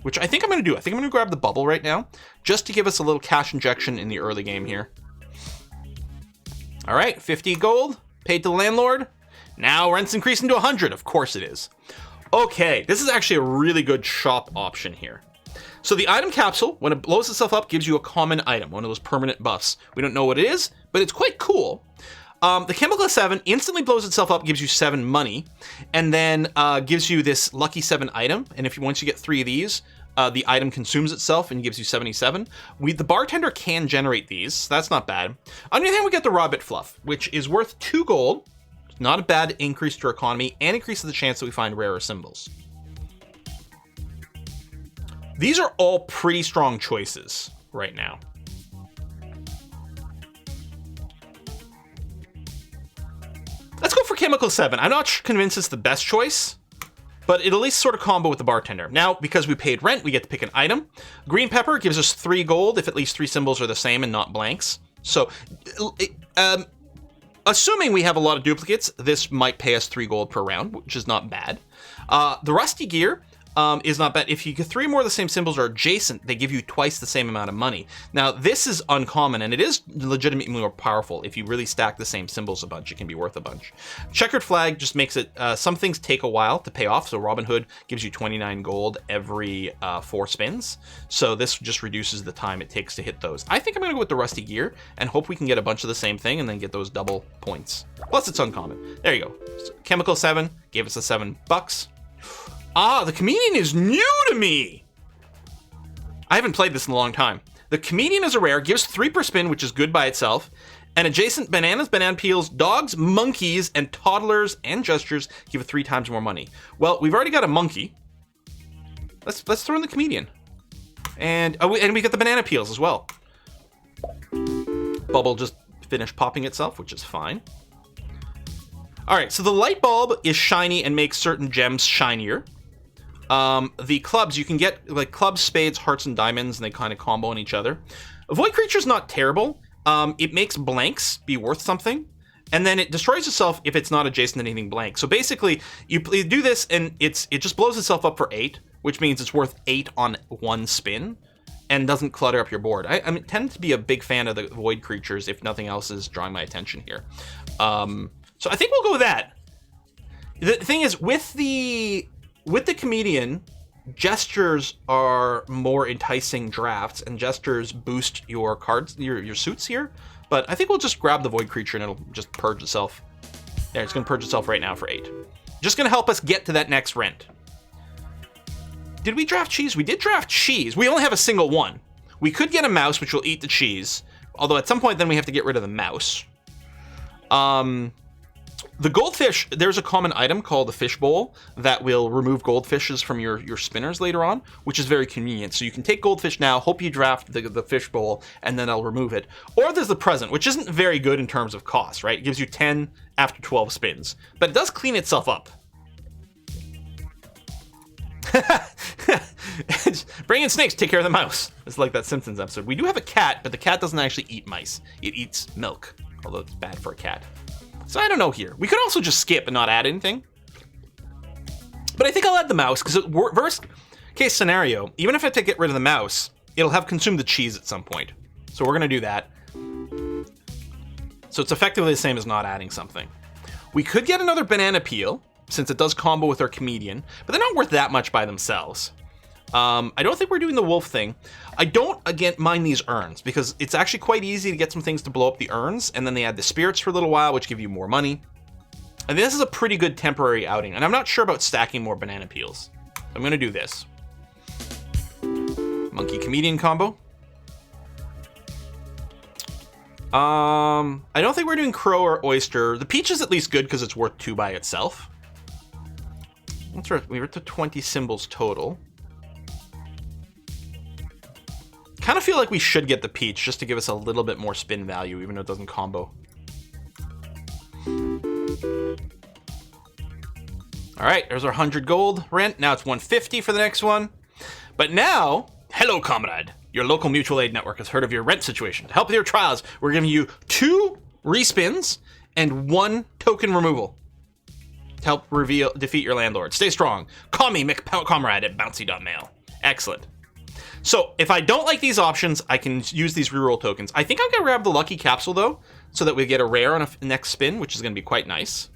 which I think I'm going to do. I think I'm going to grab the bubble right now just to give us a little cash injection in the early game here. All right, 50 gold paid to the landlord. Now rent's increasing to 100. Of course it is. Okay, this is actually a really good shop option here. So the item capsule, when it blows itself up, gives you a common item, one of those permanent buffs. We don't know what it is, but it's quite cool. The chemical 7 instantly blows itself up, gives you 7 money, and then gives you this lucky 7 item. And if once you get 3 of these, the item consumes itself and gives you 77. The bartender can generate these, so that's not bad. On the other hand, we get the rabbit fluff, which is worth 2 gold. Not a bad increase to our economy, and increases the chance that we find rarer symbols. These are all pretty strong choices right now. Let's go for Chemical 7. I'm not convinced it's the best choice, but it'll at least sort of combo with the bartender. Now, because we paid rent, we get to pick an item. Green Pepper gives us 3 gold if at least 3 symbols are the same and not blanks. So, assuming we have a lot of duplicates, this might pay us 3 gold per round, which is not bad. The Rusty Gear is not bad. If you get 3 more of the same symbols are adjacent, they give you twice the same amount of money. Now, this is uncommon, and it is legitimately more powerful. If you really stack the same symbols a bunch, it can be worth a bunch. Checkered Flag just makes it, some things take a while to pay off, so Robin Hood gives you 29 gold every 4 spins. So this just reduces the time it takes to hit those. I think I'm going to go with the Rusty Gear, and hope we can get a bunch of the same thing, and then get those double points. Plus, it's uncommon. There you go. So, Chemical 7 gave us the $7. Ah, the Comedian is new to me! I haven't played this in a long time. The Comedian is a rare, gives 3 per spin, which is good by itself, and adjacent bananas, banana peels, dogs, monkeys, and toddlers and gestures give it 3 times more money. Well, we've already got a monkey. Let's throw in the Comedian. And we got the banana peels as well. Bubble just finished popping itself, which is fine. All right, so the light bulb is shiny and makes certain gems shinier. The clubs, you can get like clubs, spades, hearts, and diamonds, and they kind of combo on each other. A void creature's not terrible. It makes blanks be worth something, and then it destroys itself if it's not adjacent to anything blank. So basically, you do this, and it just blows itself up for 8, which means it's worth 8 on 1 spin, and doesn't clutter up your board. I tend to be a big fan of the void creatures, if nothing else is drawing my attention here. So I think we'll go with that. The thing is, with the Comedian, gestures are more enticing drafts, and gestures boost your cards, your suits here. But I think we'll just grab the void creature and it'll just purge itself. There, it's going to purge itself right now for 8. Just going to help us get to that next rent. Did we draft cheese? We did draft cheese. We only have a single one. We could get a mouse, which will eat the cheese. Although at some point then we have to get rid of the mouse. The goldfish, there's a common item called the fish bowl that will remove goldfishes from your spinners later on, which is very convenient. So you can take goldfish now, hope you draft the fish bowl, and then I'll remove it. Or there's the present, which isn't very good in terms of cost, right? It gives you 10 after 12 spins, but it does clean itself up. Bring in snakes, take care of the mouse. It's like that Simpsons episode. We do have a cat, but the cat doesn't actually eat mice. It eats milk, although it's bad for a cat. So I don't know here. We could also just skip and not add anything. But I think I'll add the mouse, because worst case scenario, even if I have to get rid of the mouse, it'll have consumed the cheese at some point. So we're going to do that. So it's effectively the same as not adding something. We could get another banana peel, since it does combo with our comedian, but they're not worth that much by themselves. I don't think we're doing the wolf thing. I don't, again, mind these urns, because it's actually quite easy to get some things to blow up the urns, and then they add the spirits for a little while, which give you more money. And this is a pretty good temporary outing, and I'm not sure about stacking more banana peels. I'm going to do this. Monkey comedian combo. I don't think we're doing crow or oyster. The peach is at least good because it's worth 2 by itself. We were to 20 symbols total. Kind of feel like we should get the peach just to give us a little bit more spin value, even though it doesn't combo. All right, there's our 100 gold rent. Now it's 150 for the next one. But now, hello, comrade. Your local mutual aid network has heard of your rent situation. To help with your trials, we're giving you 2 respins and 1 token removal to help defeat your landlord. Stay strong. Call me McComrade at bouncy.mail. Excellent. So if I don't like these options, I can use these reroll tokens. I think I'm going to grab the lucky capsule, though, so that we get a rare on a next spin, which is going to be quite nice.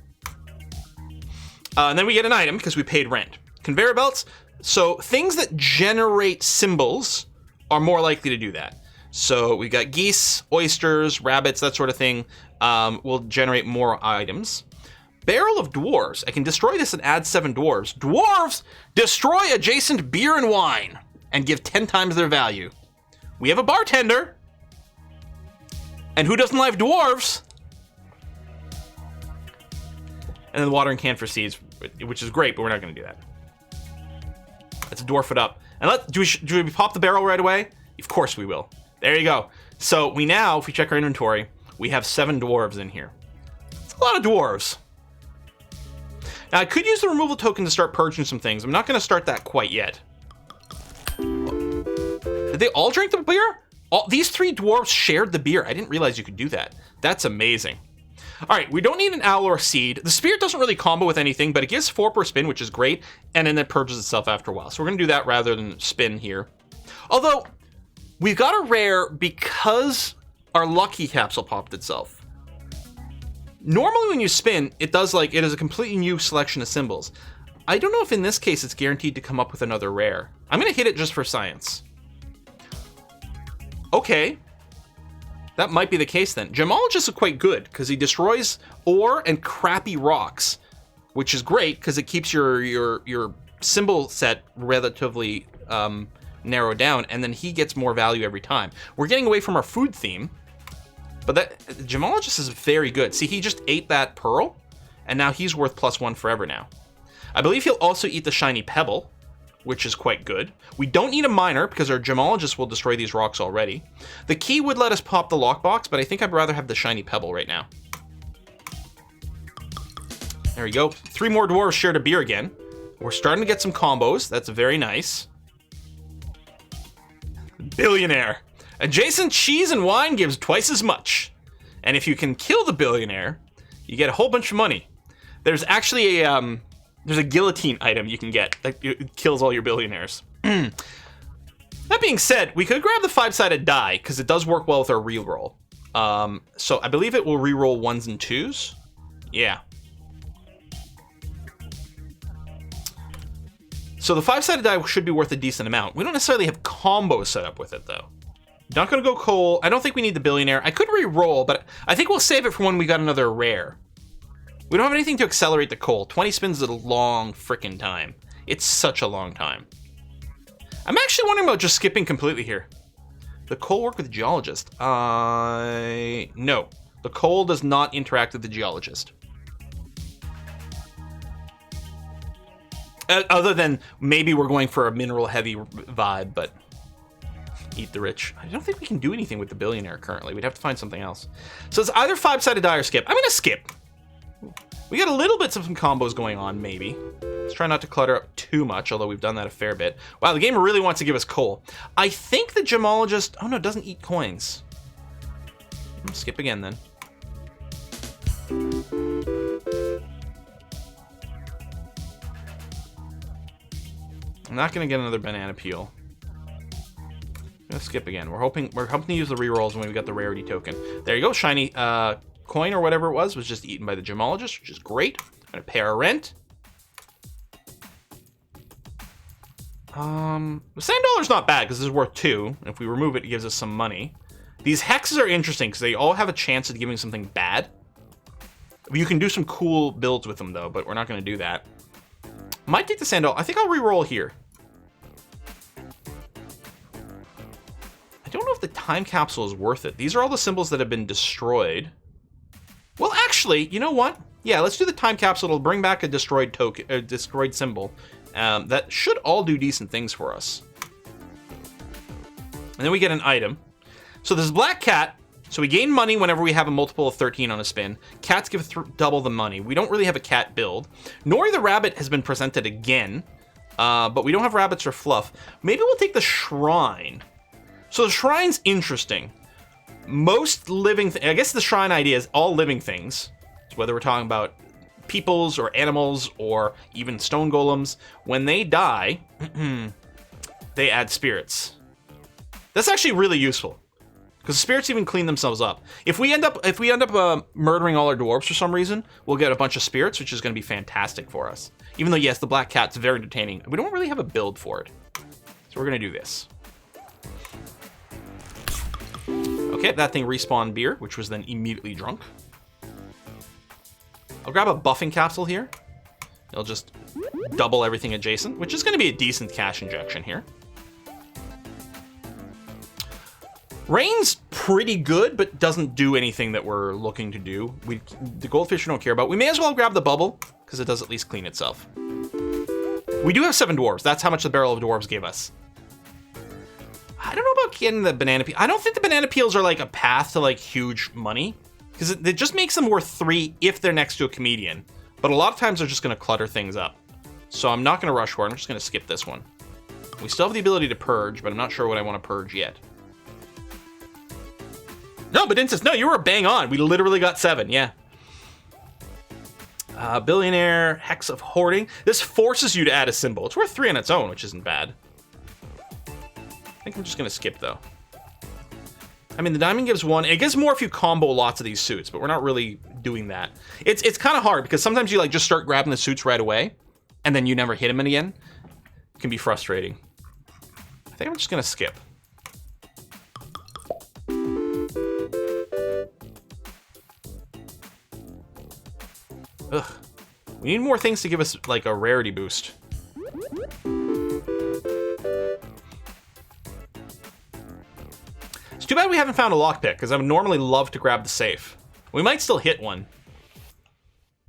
And then we get an item because we paid rent. Conveyor belts. So things that generate symbols are more likely to do that. So we got geese, oysters, rabbits, that sort of thing will generate more items. Barrel of dwarves. I can destroy this and add 7 dwarves. Dwarves destroy adjacent beer and wine and give 10 times their value. We have a bartender. And who doesn't like dwarves? And then the watering can for seeds, which is great, but we're not going to do that. Let's dwarf it up. And do we pop the barrel right away? Of course we will. There you go. So we now, if we check our inventory, we have 7 dwarves in here. It's a lot of dwarves. Now I could use the removal token to start purging some things. I'm not going to start that quite yet. Did they all drink the beer? These 3 dwarves shared the beer. I didn't realize you could do that. That's amazing. All right, we don't need an owl or a seed. The spirit doesn't really combo with anything, but it gives 4 per spin, which is great, and then it purges itself after a while. So we're going to do that rather than spin here. Although, we've got a rare because our lucky capsule popped itself. Normally when you spin, it is a completely new selection of symbols. I don't know if in this case it's guaranteed to come up with another rare. I'm going to hit it just for science. Okay. That might be the case then. Gemologist is quite good because he destroys ore and crappy rocks, which is great because it keeps your symbol set relatively narrowed down, and then he gets more value every time. We're getting away from our food theme, but that Gemologist is very good. See, he just ate that pearl, and now he's worth +1 forever now. I believe he'll also eat the shiny pebble, which is quite good. We don't need a miner because our Gemologist will destroy these rocks already. The key would let us pop the lockbox, but I think I'd rather have the shiny pebble right now. There we go. 3 more dwarves shared a beer again. We're starting to get some combos. That's very nice. Billionaire. Adjacent cheese and wine gives twice as much. And if you can kill the billionaire, you get a whole bunch of money. There's actually there's a guillotine item you can get that kills all your billionaires. That being said, we could grab the 5-sided die because it does work well with our reroll. So I believe it will reroll 1s and 2s. Yeah. So the 5-sided die should be worth a decent amount. We don't necessarily have combos set up with it though. Not gonna go coal. I don't think we need the billionaire. I could re-roll, but I think we'll save it for when we got another rare. We don't have anything to accelerate the coal. 20 spins is a long frickin' time. It's such a long time. I'm actually wondering about just skipping completely here. The coal work with the geologist. No. The coal does not interact with the geologist. Other than maybe we're going for a mineral heavy vibe, but eat the rich. I don't think we can do anything with the billionaire currently. We'd have to find something else. So it's either 5-sided die or skip. I'm gonna skip. We got a little bit of some combos going on, maybe. Let's try not to clutter up too much, although we've done that a fair bit. Wow, the game really wants to give us coal. I think the gemologist... Oh, no, it doesn't eat coins. Skip again, then. I'm not going to get another banana peel. I'm gonna skip again. We're hoping to use the rerolls when we got the rarity token. There you go, shiny coin or whatever it was just eaten by the gemologist, which is great. I'm gonna pay our rent. The sand dollar's not bad because this is worth 2. If we remove it, it gives us some money. These hexes are interesting because they all have a chance of giving something bad. You can do some cool builds with them though, but we're not gonna do that. Might take the sand dollar. I think I'll reroll here. I don't know if the time capsule is worth it. These are all the symbols that have been destroyed. Well, actually, you know what? Yeah, let's do the time capsule. It'll bring back a destroyed token, destroyed symbol. That should all do decent things for us. And then we get an item. So there's black cat. So we gain money whenever we have a multiple of 13 on a spin. Cats give double the money. We don't really have a cat build. Nori the rabbit has been presented again. But we don't have rabbits or fluff. Maybe we'll take the shrine. So the shrine's interesting. Most living... I guess the shrine idea is all living things. So whether we're talking about peoples or animals or even stone golems, when they die, they add spirits. That's actually really useful. Because spirits even clean themselves up. If we end up murdering all our dwarves for some reason, we'll get a bunch of spirits, which is going to be fantastic for us. Even though, yes, the black cat's very entertaining. We don't really have a build for it. So we're going to do this. Okay, that thing respawned beer, which was then immediately drunk. I'll grab a buffing capsule here. It'll just double everything adjacent, which is going to be a decent cash injection here. Rain's pretty good, but doesn't do anything that we're looking to do. The goldfish we don't care about. We may as well grab the bubble, because it does at least clean itself. We do have 7 dwarves. That's how much the barrel of dwarves gave us. I don't know about getting the banana peel. I don't think the banana peels are like a path to like huge money, because it just makes them worth 3 if they're next to a comedian. But a lot of times they're just going to clutter things up. So I'm not going to rush for it. I'm just going to skip this one. We still have the ability to purge, but I'm not sure what I want to purge yet. No, but insist. No, you were bang on. We literally got 7. Yeah. Billionaire, Hex of Hoarding. This forces you to add a symbol. It's worth 3 on its own, which isn't bad. I think I'm just going to skip, though. I mean, the diamond gives 1. It gives more if you combo lots of these suits, but we're not really doing that. It's kind of hard, because sometimes you like just start grabbing the suits right away, and then you never hit them again. It can be frustrating. I think I'm just going to skip. Ugh. We need more things to give us, like, a rarity boost. It's too bad we haven't found a lockpick, because I would normally love to grab the safe. We might still hit one.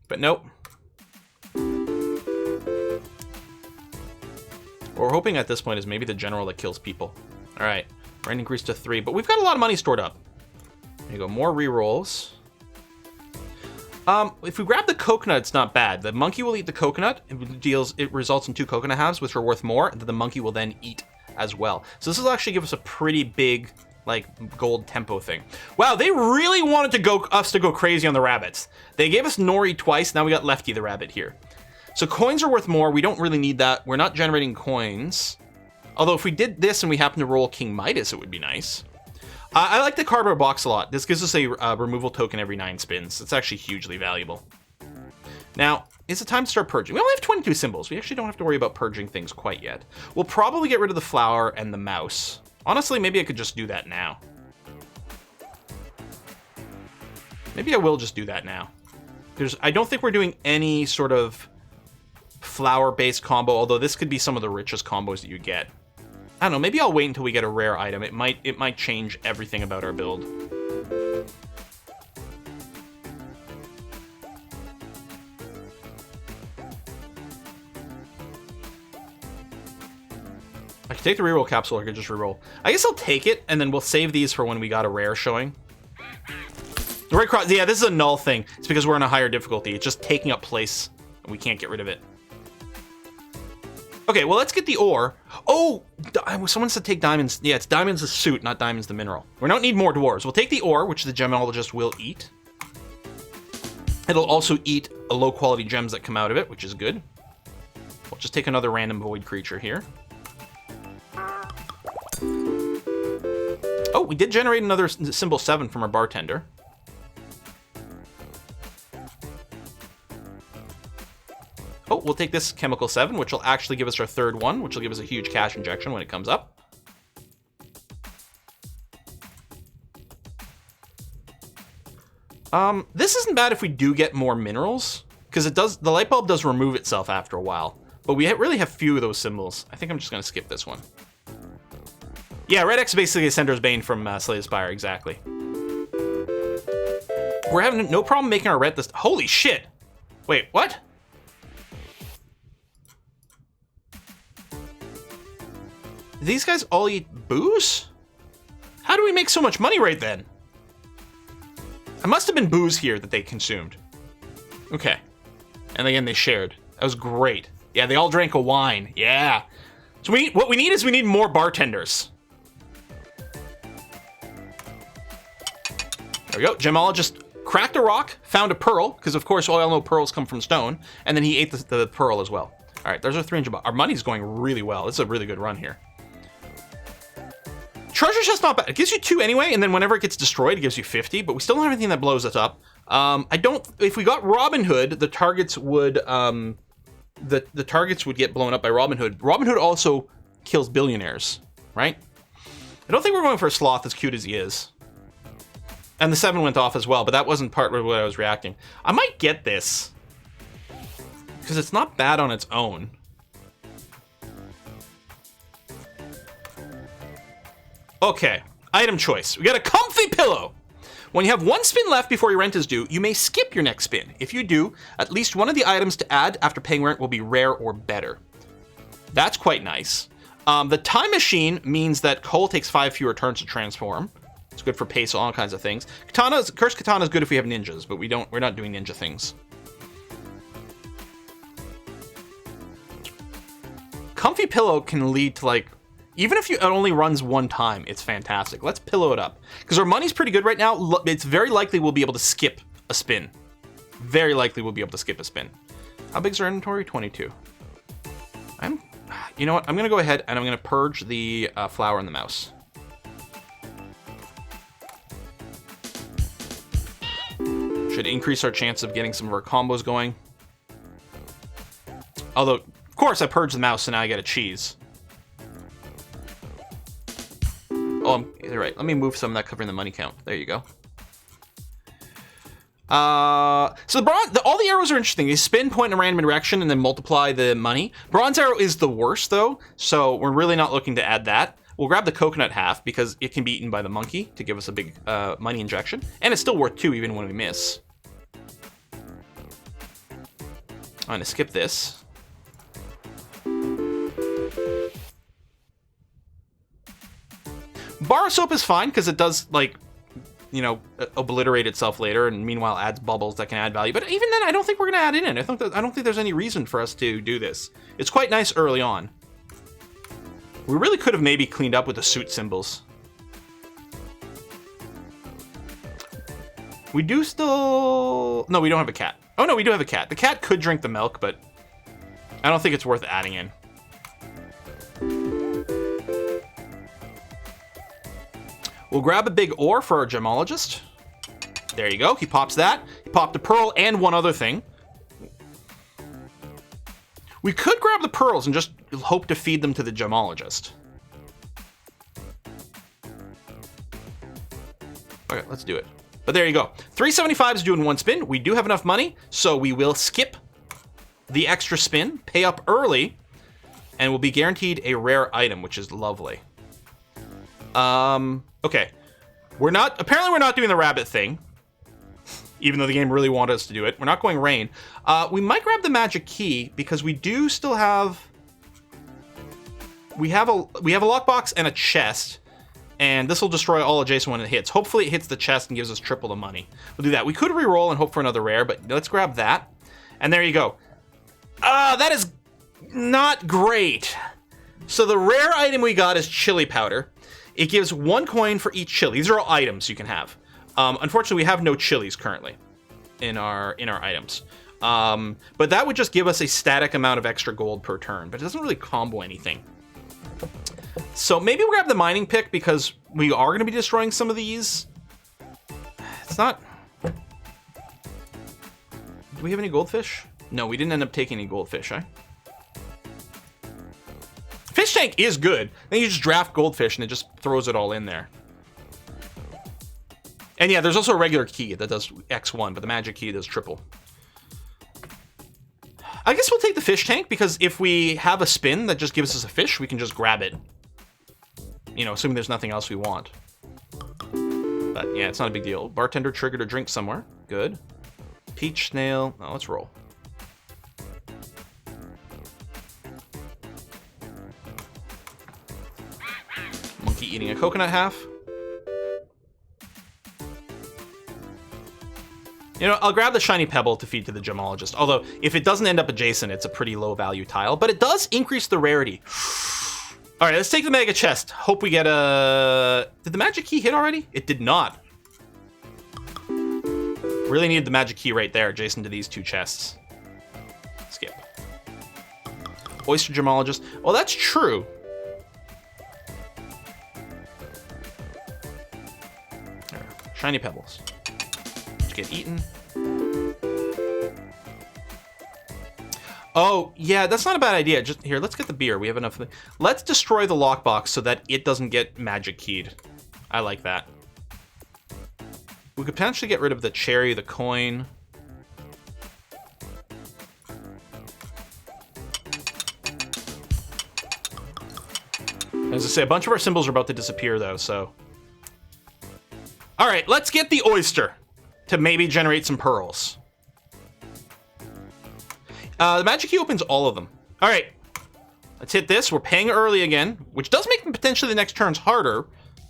But nope. What we're hoping at this point is maybe the general that kills people. Alright, rank increased to 3, but we've got a lot of money stored up. There you go, more rerolls. If we grab the coconut, it's not bad. The monkey will eat the coconut. It results in 2 coconut halves, which are worth more, and the monkey will then eat as well. So this will actually give us a pretty big, like, gold tempo thing. Wow, they really wanted us to go crazy on the rabbits. They gave us Nori twice, now we got Lefty the rabbit here. So coins are worth more. We don't really need that. We're not generating coins. Although if we did this and we happen to roll King Midas, it would be nice. I like the cardboard box a lot. This gives us a removal token every 9 spins. It's actually hugely valuable. Now, is it time to start purging? We only have 22 symbols. We actually don't have to worry about purging things quite yet. We'll probably get rid of the flower and the mouse. Honestly, maybe I could just do that now. Maybe I will just do that now. I don't think we're doing any sort of flower-based combo, although this could be some of the richest combos that you get. I don't know, maybe I'll wait until we get a rare item. It might change everything about our build. I could take the reroll capsule or I could just reroll. I guess I'll take it, and then we'll save these for when we got a rare showing. Right across. Yeah, this is a null thing. It's because we're on a higher difficulty. It's just taking up place, and we can't get rid of it. Okay, well, let's get the ore. Oh, someone said take diamonds. Yeah, it's diamonds the suit, not diamonds the mineral. We don't need more dwarves. We'll take the ore, which the gemologist will eat. It'll also eat low-quality gems that come out of it, which is good. We'll just take another random void creature here. Oh, we did generate another symbol 7 from our bartender. Oh, we'll take this chemical 7, which will actually give us our third one, which will give us a huge cash injection when it comes up. This isn't bad if we do get more minerals, because the light bulb does remove itself after a while. But we really have few of those symbols. I think I'm just going to skip this one. Yeah, Red X is basically a Sender's Bane from Slay the Spire, exactly. We're having no problem making our red this. Holy shit! Wait, what? These guys all eat booze? How do we make so much money right then? It must have been booze here that they consumed. Okay. And again, they shared. That was great. Yeah, they all drank a wine. Yeah. So what we need is we need more bartenders. There we go. Gemologist cracked a rock, found a pearl, because of course we all know pearls come from stone, and then he ate the pearl as well. All right, there's our 300 bucks. Our money's going really well. This is a really good run here. Treasure chest not bad. It gives you 2 anyway, and then whenever it gets destroyed, it gives you 50, but we still don't have anything that blows us up. If we got Robin Hood, the targets would, the targets would get blown up by Robin Hood. Robin Hood also kills billionaires, right? I don't think we're going for a sloth as cute as he is. And the 7 went off as well, but that wasn't part of what I was reacting. I might get this, because it's not bad on its own. Okay, item choice. We got a comfy pillow. When you have 1 spin left before your rent is due, you may skip your next spin. If you do, at least one of the items to add after paying rent will be rare or better. That's quite nice. The time machine means that coal takes 5 fewer turns to transform. It's good for pace, all kinds of things. Cursed Katana is good if we have ninjas, but we're not doing ninja things. Comfy pillow can lead to, like, even if it only runs 1 time, it's fantastic. Let's pillow it up. Because our money's pretty good right now. It's very likely we'll be able to skip a spin. Very likely we'll be able to skip a spin. How big's our inventory? 22. You know what? I'm going to go ahead and I'm going to purge the flower and the mouse. Should increase our chance of getting some of our combos going. Although, of course, I purged the mouse, so now I get a cheese. Oh, you're right. Let me move some of that covering the money count. There you go. So all the arrows are interesting. They spin, point in a random direction, and then multiply the money. Bronze arrow is the worst, though, so we're really not looking to add that. We'll grab the coconut half, because it can be eaten by the monkey to give us a big money injection. And it's still worth 2 even when we miss. I'm going to skip this. Bar of soap is fine because it does, like, you know, obliterate itself later, and meanwhile adds bubbles that can add value. But even then, I don't think we're going to add in it. I don't think there's any reason for us to do this. It's quite nice early on. We really could have maybe cleaned up with the suit symbols. We do still... No, we don't have a cat. Oh, no, we do have a cat. The cat could drink the milk, but I don't think it's worth adding in. We'll grab a big ore for our gemologist. There you go. He pops that. He popped a pearl and 1 other thing. We could grab the pearls and just hope to feed them to the gemologist. Okay, let's do it. But there you go. 375 is doing 1 spin. We do have enough money, so we will skip the extra spin, pay up early, and we'll be guaranteed a rare item, which is lovely. Okay. Apparently we're not doing the rabbit thing, even though the game really wanted us to do it. We're not going rain. We might grab the magic key because we do still have... We have a lockbox and a chest, And this will destroy all adjacent when it hits. Hopefully it hits the chest and gives us triple the money. We'll do that. We could re-roll and hope for another rare, but let's grab that. And there you go. That is not great. So the rare item we got is chili powder. It gives 1 coin for each chili. These are all items you can have. Unfortunately, we have no chilies currently in our items. But that would just give us a static amount of extra gold per turn, but it doesn't really combo anything. So maybe we'll grab the mining pick because we are going to be destroying some of these. It's not... Do we have any goldfish? No, we didn't end up taking any goldfish, eh? Fish tank is good. Then you just draft goldfish and it just throws it all in there. And yeah, there's also a regular key that does X1, but the magic key does triple. I guess we'll take the fish tank because if we have a spin that just gives us a fish, we can just grab it. You know, assuming there's nothing else we want. But yeah, it's not a big deal. Bartender triggered a drink somewhere. Good. Peach, snail. Oh, let's roll. Monkey eating a coconut half. You know, I'll grab the shiny pebble to feed to the gemologist. Although, if it doesn't end up adjacent, it's a pretty low value tile. But it does increase the rarity. All right, let's take the mega chest. Hope we get a... Did the magic key hit already? It did not. Really needed the magic key right there, adjacent to these 2 chests. Skip. Oyster gemologist. Well, that's true. There. Shiny pebbles. Get eaten. Oh, yeah, that's not a bad idea. Just here, let's get the beer. We have enough. Let's destroy the lockbox so that it doesn't get magic keyed. I like that. We could potentially get rid of the cherry, the coin. As I say, a bunch of our symbols are about to disappear, though, so... All right, let's get the oyster to maybe generate some pearls. The magic key opens all of them. All right, let's hit this. We're paying early again, which does make potentially the next turns harder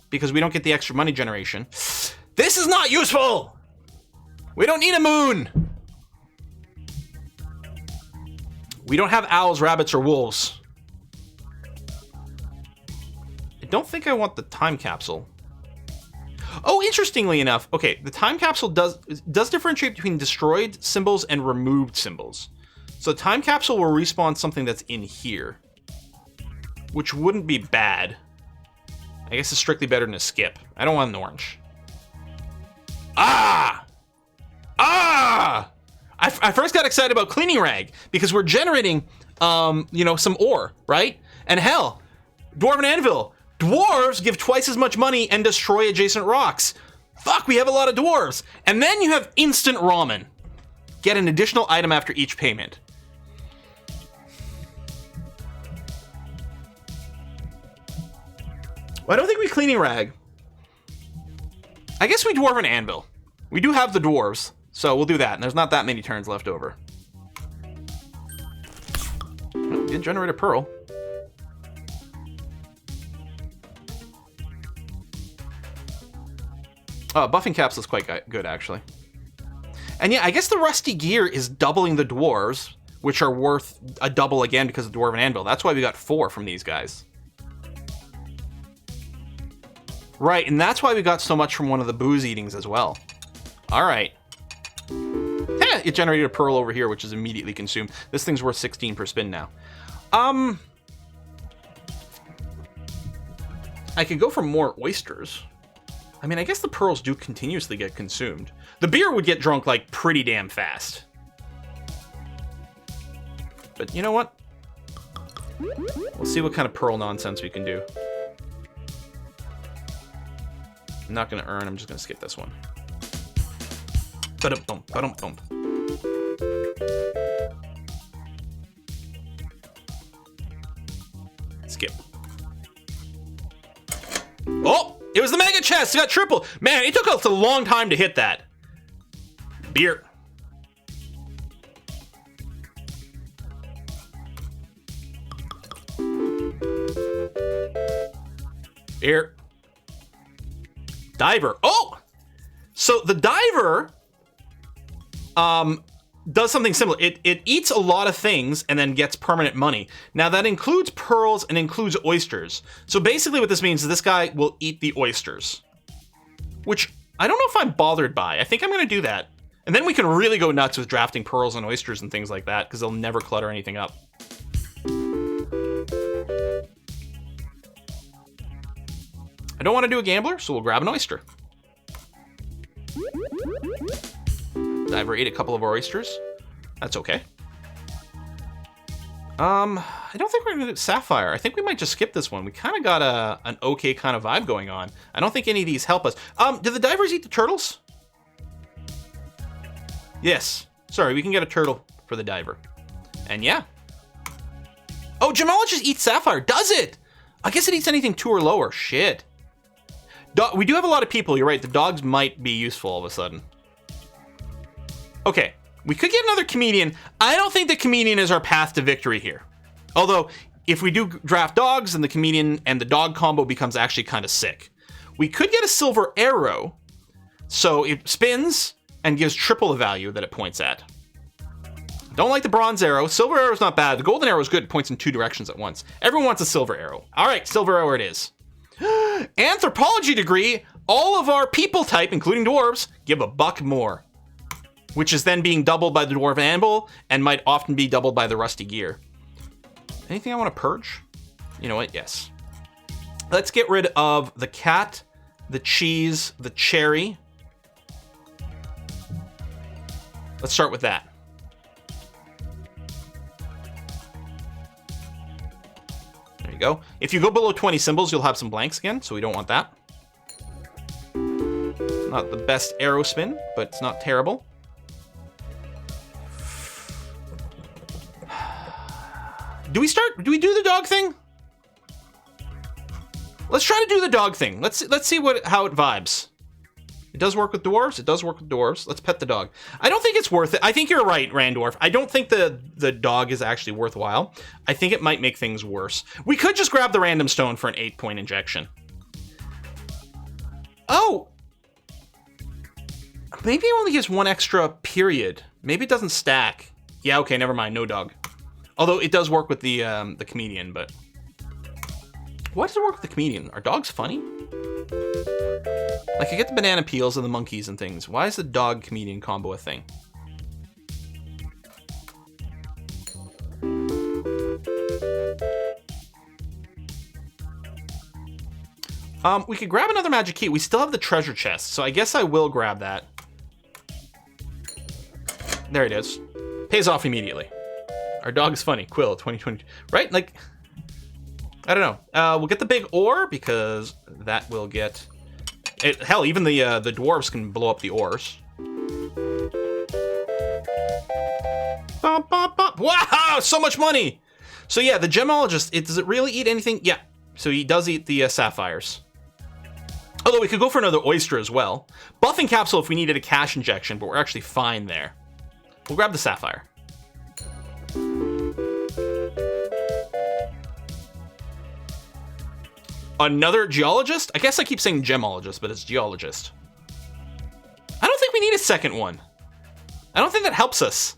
because we don't get the extra money generation. This is not useful. We don't need a moon. We don't have owls, rabbits, or wolves. I don't think I want the time capsule. Oh, interestingly enough, okay, the time capsule does differentiate between destroyed symbols and removed symbols. So time capsule will respawn something that's in here, which wouldn't be bad. I guess it's strictly better than a skip. I don't want an orange. Ah! Ah! I first got excited about cleaning rag because we're generating, you know, some ore, right? And hell, dwarven anvil. Dwarves give twice as much money and destroy adjacent rocks. Fuck, we have a lot of dwarves. And then you have instant ramen. Get an additional item after each payment. Well, I don't think we cleaning rag. I guess we dwarven anvil. We do have the dwarves, so we'll do that. And there's not that many turns left over. Oh, did generate a pearl. Buffing capsule is quite good, actually. And yeah, I guess the rusty gear is doubling the dwarves, which are worth a double again because of dwarven anvil. That's why we got 4 from these guys. Right, and that's why we got so much from one of the booze eatings as well. All right. Yeah, it generated a pearl over here, which is immediately consumed. This thing's worth 16 per spin now. I could go for more oysters. I mean, I guess the pearls do continuously get consumed. The beer would get drunk, like, pretty damn fast. But you know what? We'll see what kind of pearl nonsense we can do. I'm not gonna earn, I'm just gonna skip this one. Ba-dum-bum, ba-dum-bum. Skip. Oh! It was the mega chest! It got triple! Man, it took us a long time to hit that. Beer. Beer. Diver. Oh! So the diver does something similar. It eats a lot of things and then gets permanent money. Now that includes pearls and includes oysters. So basically what this means is this guy will eat the oysters. Which I don't know if I'm bothered by. I think I'm going to do that. And then we can really go nuts with drafting pearls and oysters and things like that, because they'll never clutter anything up. I don't want to do a gambler, so we'll grab an oyster. Diver ate a couple of our oysters. That's okay. I don't think we're going to do Sapphire. I think we might just skip this one. We kind of got an okay kind of vibe going on. I don't think any of these help us. Do the divers eat the turtles? Yes. Sorry, we can get a turtle for the diver. And yeah. Oh, Gemologist eats Sapphire. Does it? I guess it eats anything 2 or lower. Shit. We do have a lot of people. You're right. The dogs might be useful all of a sudden. Okay. We could get another comedian. I don't think the comedian is our path to victory here. Although, if we do draft dogs, then the comedian and the dog combo becomes actually kind of sick. We could get a silver arrow. So it spins and gives triple the value that it points at. Don't like the bronze arrow. Silver arrow is not bad. The golden arrow is good. It points in 2 directions at once. Everyone wants a silver arrow. All right, silver arrow it is. Anthropology degree. All of our people type, including dwarves, give $1 more. Which is then being doubled by the dwarven anvil and might often be doubled by the rusty gear. Anything I want to purge? You know what? Yes. Let's get rid of the cat, the cheese, the cherry. Let's start with that. There you go. If you go below 20 symbols, you'll have some blanks again, so we don't want that. Not the best arrow spin, but it's not terrible. Do we do the dog thing? Let's try to do the dog thing. Let's see how it vibes. It does work with dwarves. It does work with dwarves. Let's pet the dog. I don't think it's worth it. I think you're right, Randorf. I don't think the dog is actually worthwhile. I think it might make things worse. We could just grab the random stone for an 8-point injection. Oh! Maybe it only gives 1 extra period. Maybe it doesn't stack. Yeah, okay, never mind. No dog. Although it does work with the comedian, but... Why does it work with the comedian? Are dogs funny? Like, I get the banana peels and the monkeys and things. Why is the dog-comedian combo a thing? We could grab another magic key. We still have the treasure chest, so I guess I will grab that. There it is. Pays off immediately. Our dog's funny. Quill, 2020. Right? Like, I don't know. We'll get the big ore because that will get... hell, even the dwarves can blow up the ores. Bum, bum, bum. Wow! So much money! So yeah, the gemologist, does it really eat anything? Yeah. So he does eat the sapphires. Although we could go for another oyster as well. Buffing capsule if we needed a cash injection, but we're actually fine there. We'll grab the sapphire. Another geologist? I guess I keep saying gemologist, but it's geologist. I don't think we need a second one. I don't think that helps us.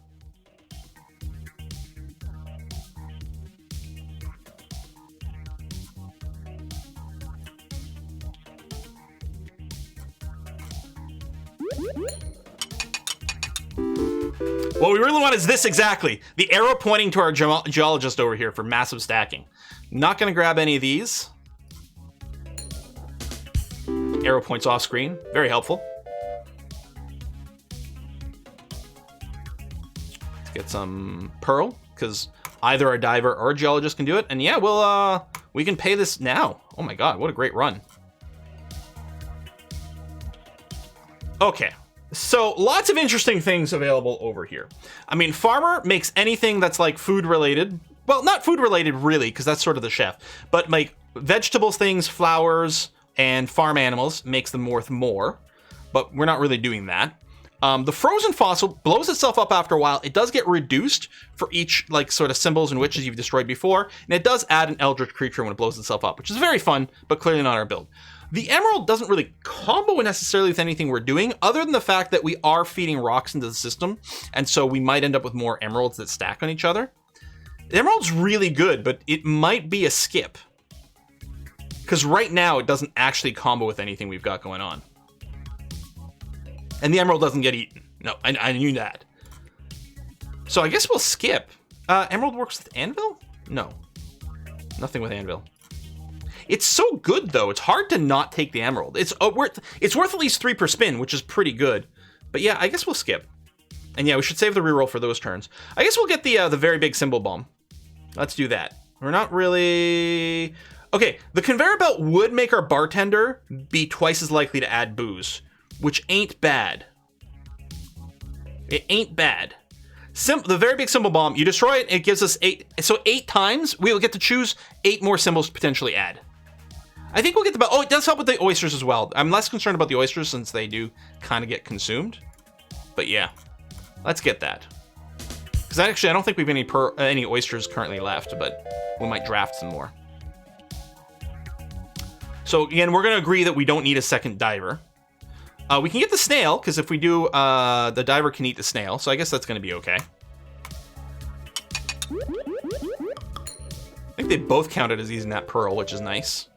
What we really want is this exactly. The arrow pointing to our geologist over here for massive stacking. Not going to grab any of these. Arrow points off screen. Very helpful. Let's get some pearl, because either a diver or a geologist can do it. And yeah, we can pay this now. Oh my god, what a great run. Okay. So, lots of interesting things available over here. I mean, Farmer makes anything that's like food related. Well, not food related really, because that's sort of the chef. But like vegetables things, flowers, and farm animals makes them worth more. But we're not really doing that. The frozen fossil blows itself up after a while. It does get reduced for each like sort of symbols and witches you've destroyed before. And it does add an eldritch creature when it blows itself up, which is very fun, but clearly not our build. The emerald doesn't really combo necessarily with anything we're doing, other than the fact that we are feeding rocks into the system, and so we might end up with more emeralds that stack on each other. The emerald's really good, but it might be a skip. Because right now, it doesn't actually combo with anything we've got going on. And the emerald doesn't get eaten. No, I knew that. So I guess we'll skip. Emerald works with anvil? No. Nothing with anvil. It's so good, though. It's hard to not take the emerald. It's worth at least 3 per spin, which is pretty good. But yeah, I guess we'll skip. And yeah, we should save the reroll for those turns. I guess we'll get the very big symbol bomb. Let's do that. We're not really... Okay, the conveyor belt would make our bartender be twice as likely to add booze, which ain't bad. It ain't bad. The very big symbol bomb, you destroy it, it gives us 8. So 8 times, we'll get to choose 8 more symbols to potentially add. I think we'll get the... Oh, it does help with the oysters as well. I'm less concerned about the oysters since they do kind of get consumed. But yeah, let's get that. Because actually, I don't think we have any oysters currently left, but we might draft some more. So again, we're going to agree that we don't need a second diver. We can get the snail, because if we do, the diver can eat the snail. So I guess that's going to be okay. I think they both counted as using that pearl, which is nice.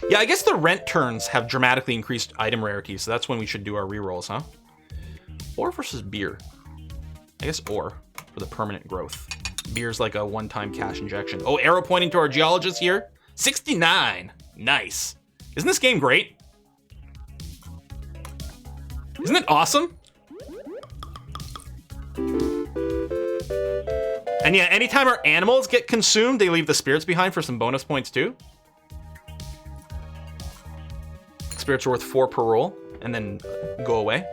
Yeah, I guess the rent turns have dramatically increased item rarity, so that's when we should do our rerolls, huh? Ore versus beer. I guess ore for the permanent growth. Beer's like a one-time cash injection. Oh, arrow pointing to our geologist here. 69. Nice. Isn't this game great? Isn't it awesome? And yeah, anytime our animals get consumed, they leave the spirits behind for some bonus points too. Spirits are worth 4 per roll, and then go away.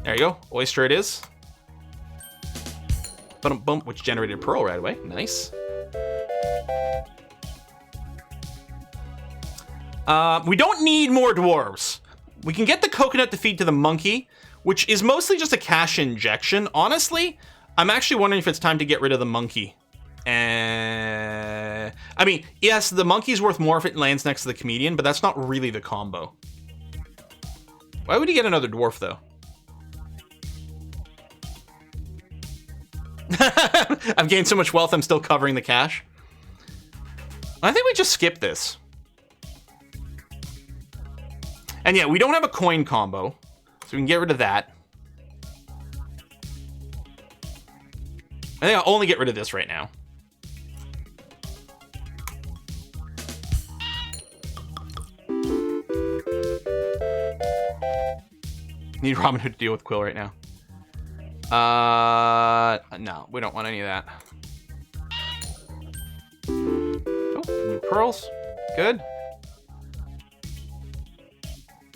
There you go. Oyster it is. Bump, which generated a pearl right away. Nice. We don't need more dwarves. We can get the coconut to feed to the monkey, which is mostly just a cash injection. Honestly, I'm actually wondering if it's time to get rid of the monkey. I mean, yes, the monkey's worth more if it lands next to the comedian, but that's not really the combo. Why would he get another dwarf, though? I've gained so much wealth, I'm still covering the cash. I think we just skip this. And yeah, we don't have a coin combo, so we can get rid of that. I think I'll only get rid of this right now. Need Robin Hood to deal with Quill right now. No, we don't want any of that. Oh, new pearls. Good.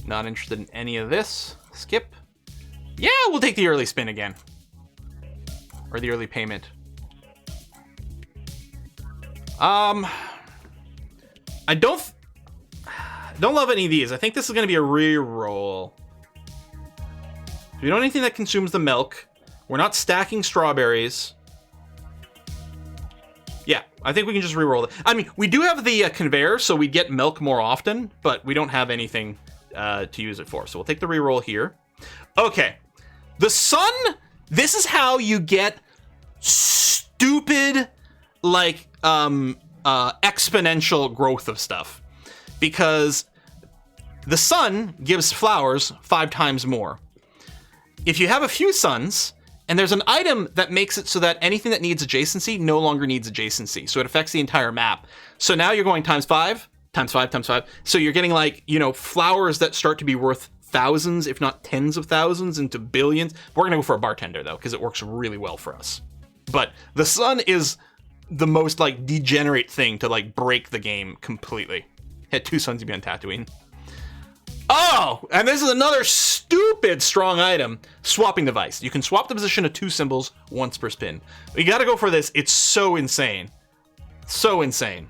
Not interested in any of this. Skip. Yeah, we'll take the early spin again. Or the early payment. I don't love any of these. I think this is going to be a reroll. We don't have anything that consumes the milk. We're not stacking strawberries. Yeah, I think we can just reroll it. I mean, we do have the conveyor, so we get milk more often, but we don't have anything to use it for. So we'll take the reroll here. Okay. The sun, this is how you get stupid, like, exponential growth of stuff. Because the sun gives flowers 5 times more. If you have a few suns, and there's an item that makes it so that anything that needs adjacency no longer needs adjacency. So it affects the entire map. So now you're going times 5, times 5, times 5. So you're getting like, you know, flowers that start to be worth thousands, if not tens of thousands, into billions. We're going to go for a bartender, though, because it works really well for us. But the sun is the most, like, degenerate thing to, like, break the game completely. Hit 2 suns, you'd be on Tatooine. Oh, and this is another stupid strong item. Swapping device. You can swap the position of 2 symbols once per spin. You gotta go for this. It's so insane. So insane.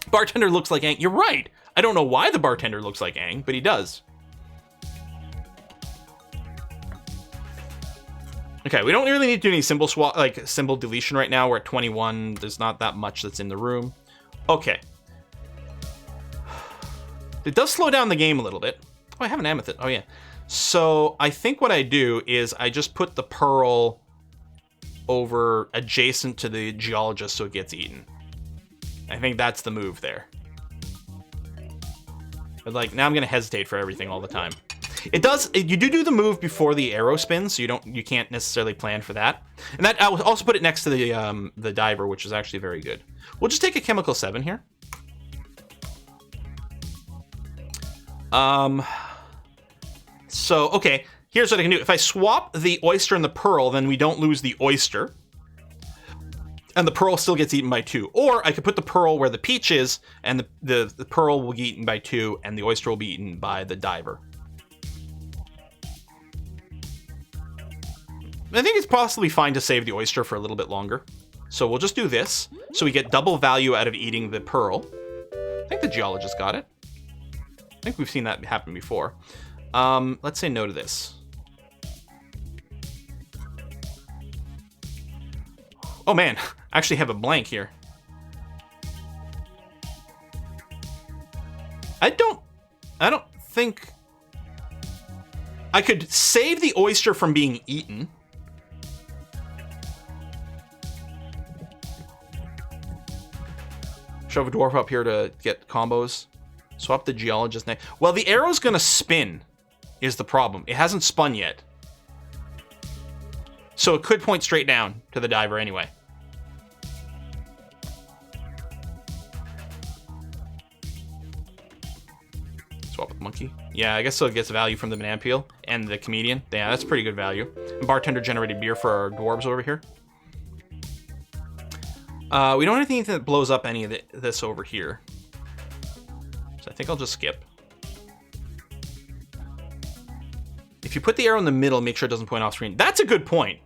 Bartender looks like Aang. You're right. I don't know why the bartender looks like Aang, but he does. Okay, we don't really need to do any symbol swap, like symbol deletion right now. We're at 21. There's not that much that's in the room. Okay. It does slow down the game a little bit. Oh, I have an amethyst. Oh, yeah. So I think what I do is I just put the pearl over adjacent to the geologist so it gets eaten. I think that's the move there. But like, now I'm going to hesitate for everything all the time. It does, you do the move before the arrow spins, so you can't necessarily plan for that. And that, I'll also put it next to the diver, which is actually very good. We'll just take a chemical 7 here. So, okay, here's what I can do. If I swap the oyster and the pearl, then we don't lose the oyster. And the pearl still gets eaten by 2. Or I could put the pearl where the peach is, and the pearl will be eaten by 2, and the oyster will be eaten by the diver. I think it's possibly fine to save the oyster for a little bit longer. So we'll just do this. So we get double value out of eating the pearl. I think the geologist got it. I think we've seen that happen before. Let's say no to this. Oh man, I actually have a blank here. I don't think I could save the oyster from being eaten. Shove a dwarf up here to get combos. Swap the geologist next. Well, the arrow's gonna spin, is the problem. It hasn't spun yet. So it could point straight down to the diver anyway. Swap with the monkey. Yeah, I guess so it gets value from the banana peel and the comedian. Yeah, that's pretty good value. And bartender generated beer for our dwarves over here. We don't have anything that blows up any of this over here. So I think I'll just skip. If you put the arrow in the middle, make sure it doesn't point off screen. That's a good point.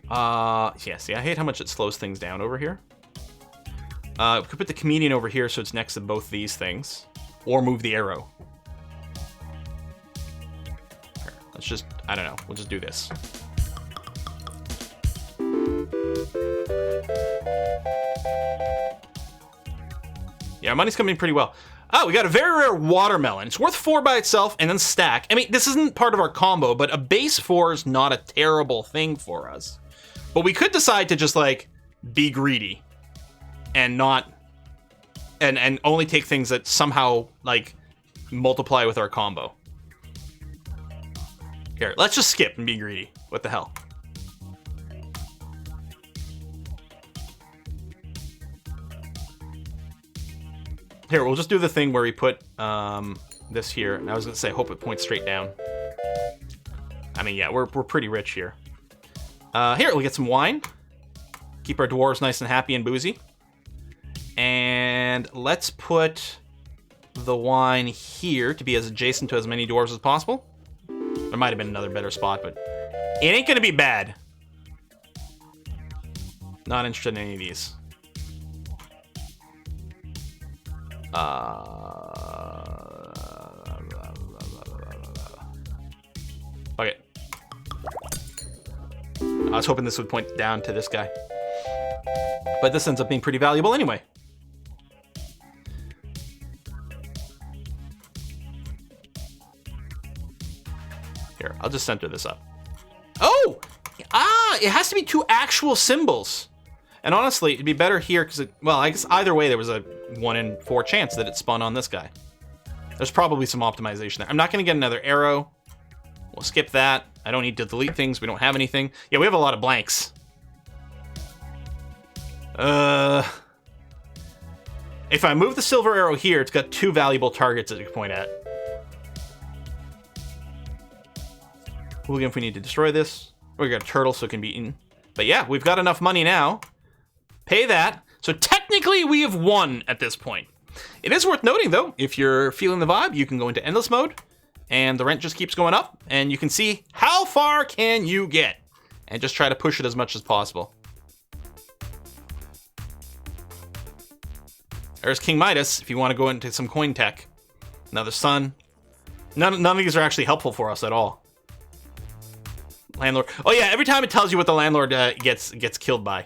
Yeah, see, I hate how much it slows things down over here. We could put the comedian over here so it's next to both these things. Or move the arrow. Here, let's just, I don't know, we'll just do this. Yeah, our money's coming in pretty well. Oh, we got a very rare watermelon. It's worth 4 by itself and then stack. I mean, this isn't part of our combo, but a base 4 is not a terrible thing for us. But we could decide to just, like, be greedy. And not... And only take things that somehow, like, multiply with our combo. Here, let's just skip and be greedy. What the hell? Here, we'll just do the thing where we put this here. And I was going to say, hope it points straight down. I mean, yeah, we're pretty rich here. Here, we'll get some wine. Keep our dwarves nice and happy and boozy. And let's put the wine here to be as adjacent to as many dwarves as possible. There might have been another better spot, but it ain't going to be bad. Not interested in any of these. Okay. I was hoping this would point down to this guy. But this ends up being pretty valuable anyway. Here, I'll just center this up. Oh! It has to be 2 actual symbols. And honestly, it'd be better here because, well, I guess either way there was a 1 in 4 chance that it spun on this guy. There's probably some optimization there. I'm not going to get another arrow. We'll skip that. I don't need to delete things. We don't have anything. Yeah, we have a lot of blanks. If I move the silver arrow here, it's got 2 valuable targets that you can point at. Hooligan if we need to destroy this. We got a turtle so it can be eaten. But yeah, we've got enough money now. Pay that. So technically we have won at this point. It is worth noting though, if you're feeling the vibe, you can go into endless mode and the rent just keeps going up and you can see how far can you get and just try to push it as much as possible. There's King Midas if you want to go into some coin tech. Another sun. None of these are actually helpful for us at all. Landlord. Oh yeah, every time it tells you what the landlord gets killed by.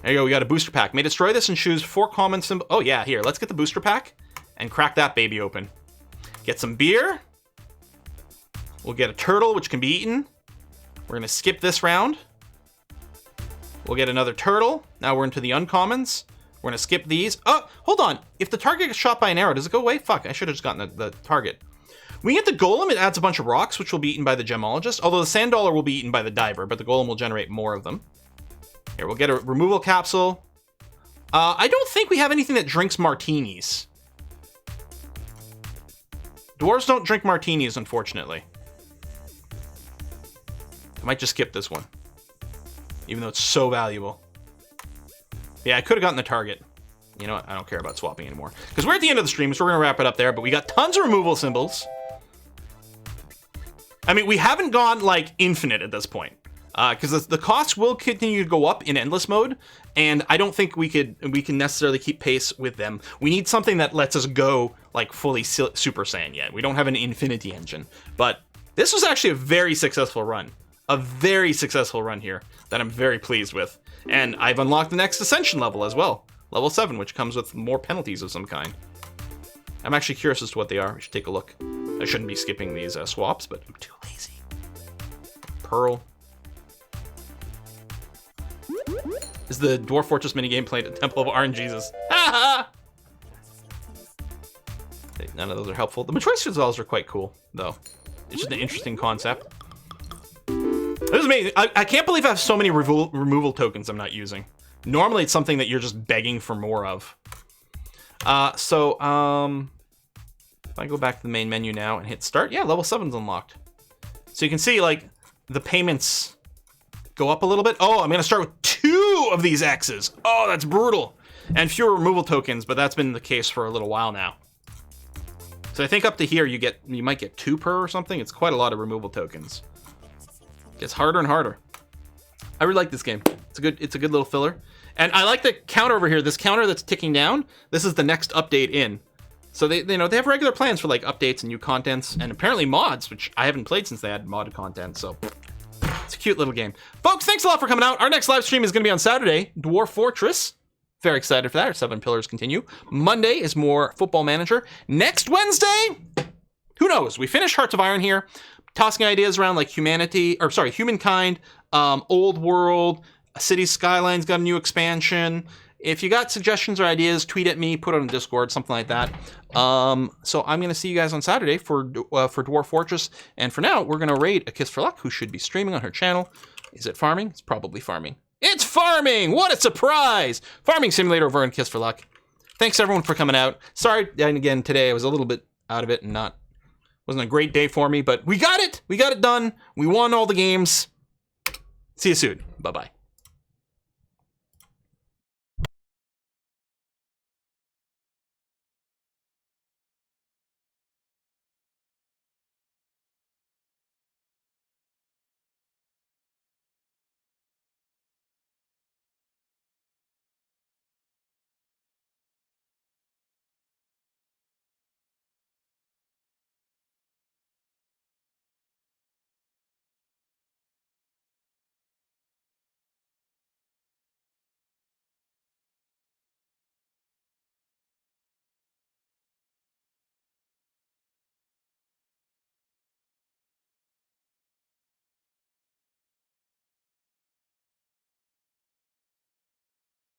There you go, we got a booster pack. May destroy this and choose 4 common symbols. Oh yeah, here, let's get the booster pack and crack that baby open. Get some beer. We'll get a turtle, which can be eaten. We're gonna skip this round. We'll get another turtle. Now we're into the uncommons. We're gonna skip these. Oh, hold on. If the target gets shot by an arrow, does it go away? Fuck, I should have just gotten the target. When you get the golem, it adds a bunch of rocks, which will be eaten by the gemologist. Although the sand dollar will be eaten by the diver, but the golem will generate more of them. Here, we'll get a removal capsule. I don't think we have anything that drinks martinis. Dwarves don't drink martinis, unfortunately. I might just skip this one, even though it's so valuable. Yeah, I could have gotten the target. You know what? I don't care about swapping anymore. Because we're at the end of the stream, so we're going to wrap it up there. But we got tons of removal symbols. I mean, we haven't gone, like, infinite at this point. Because the costs will continue to go up in endless mode. And I don't think we can necessarily keep pace with them. We need something that lets us go, like, fully Super Saiyan yet. We don't have an infinity engine. But this was actually a very successful run. A very successful run here that I'm very pleased with. And I've unlocked the next ascension level as well. Level 7, which comes with more penalties of some kind. I'm actually curious as to what they are. We should take a look. I shouldn't be skipping these swaps, but I'm too lazy. Pearl. Is the Dwarf Fortress minigame played at Temple of Arn Jesus? Ha ha! None of those are helpful. The Matrice Visuals are quite cool, though. It's just an interesting concept. This is amazing. I can't believe I have so many removal tokens I'm not using. Normally, it's something that you're just begging for more of. If I go back to the main menu now and hit start, yeah, level 7's unlocked. So you can see, like, the payments go up a little bit. Oh, I'm going to start with 2 of these X's. Oh, that's brutal. And fewer removal tokens, but that's been the case for a little while now. So I think up to here, you might get 2 per or something. It's quite a lot of removal tokens. Gets harder and harder. I really like this game. It's a good little filler. And I like the counter over here. This counter that's ticking down, this is the next update in. So they have regular plans for like updates and new contents and apparently mods, which I haven't played since they had modded content. So it's a cute little game. Folks, thanks a lot for coming out. Our next live stream is going to be on Saturday, Dwarf Fortress. Very excited for that. Our 7 pillars continue. Monday is more Football Manager. Next Wednesday, who knows? We finish Hearts of Iron here. Tossing ideas around like humankind, old world, City Skylines got a new expansion. If you got suggestions or ideas, tweet at me, put it on Discord, something like that. So I'm going to see you guys on Saturday for Dwarf Fortress. And for now, we're going to raid A Kiss for Luck, who should be streaming on her channel. Is it farming? It's probably farming. It's farming! What a surprise! Farming simulator over in Kiss for Luck. Thanks everyone for coming out. Sorry, and again, today I was a little bit out of it and wasn't a great day for me, but we got it. We got it done. We won all the games. See you soon. Bye-bye.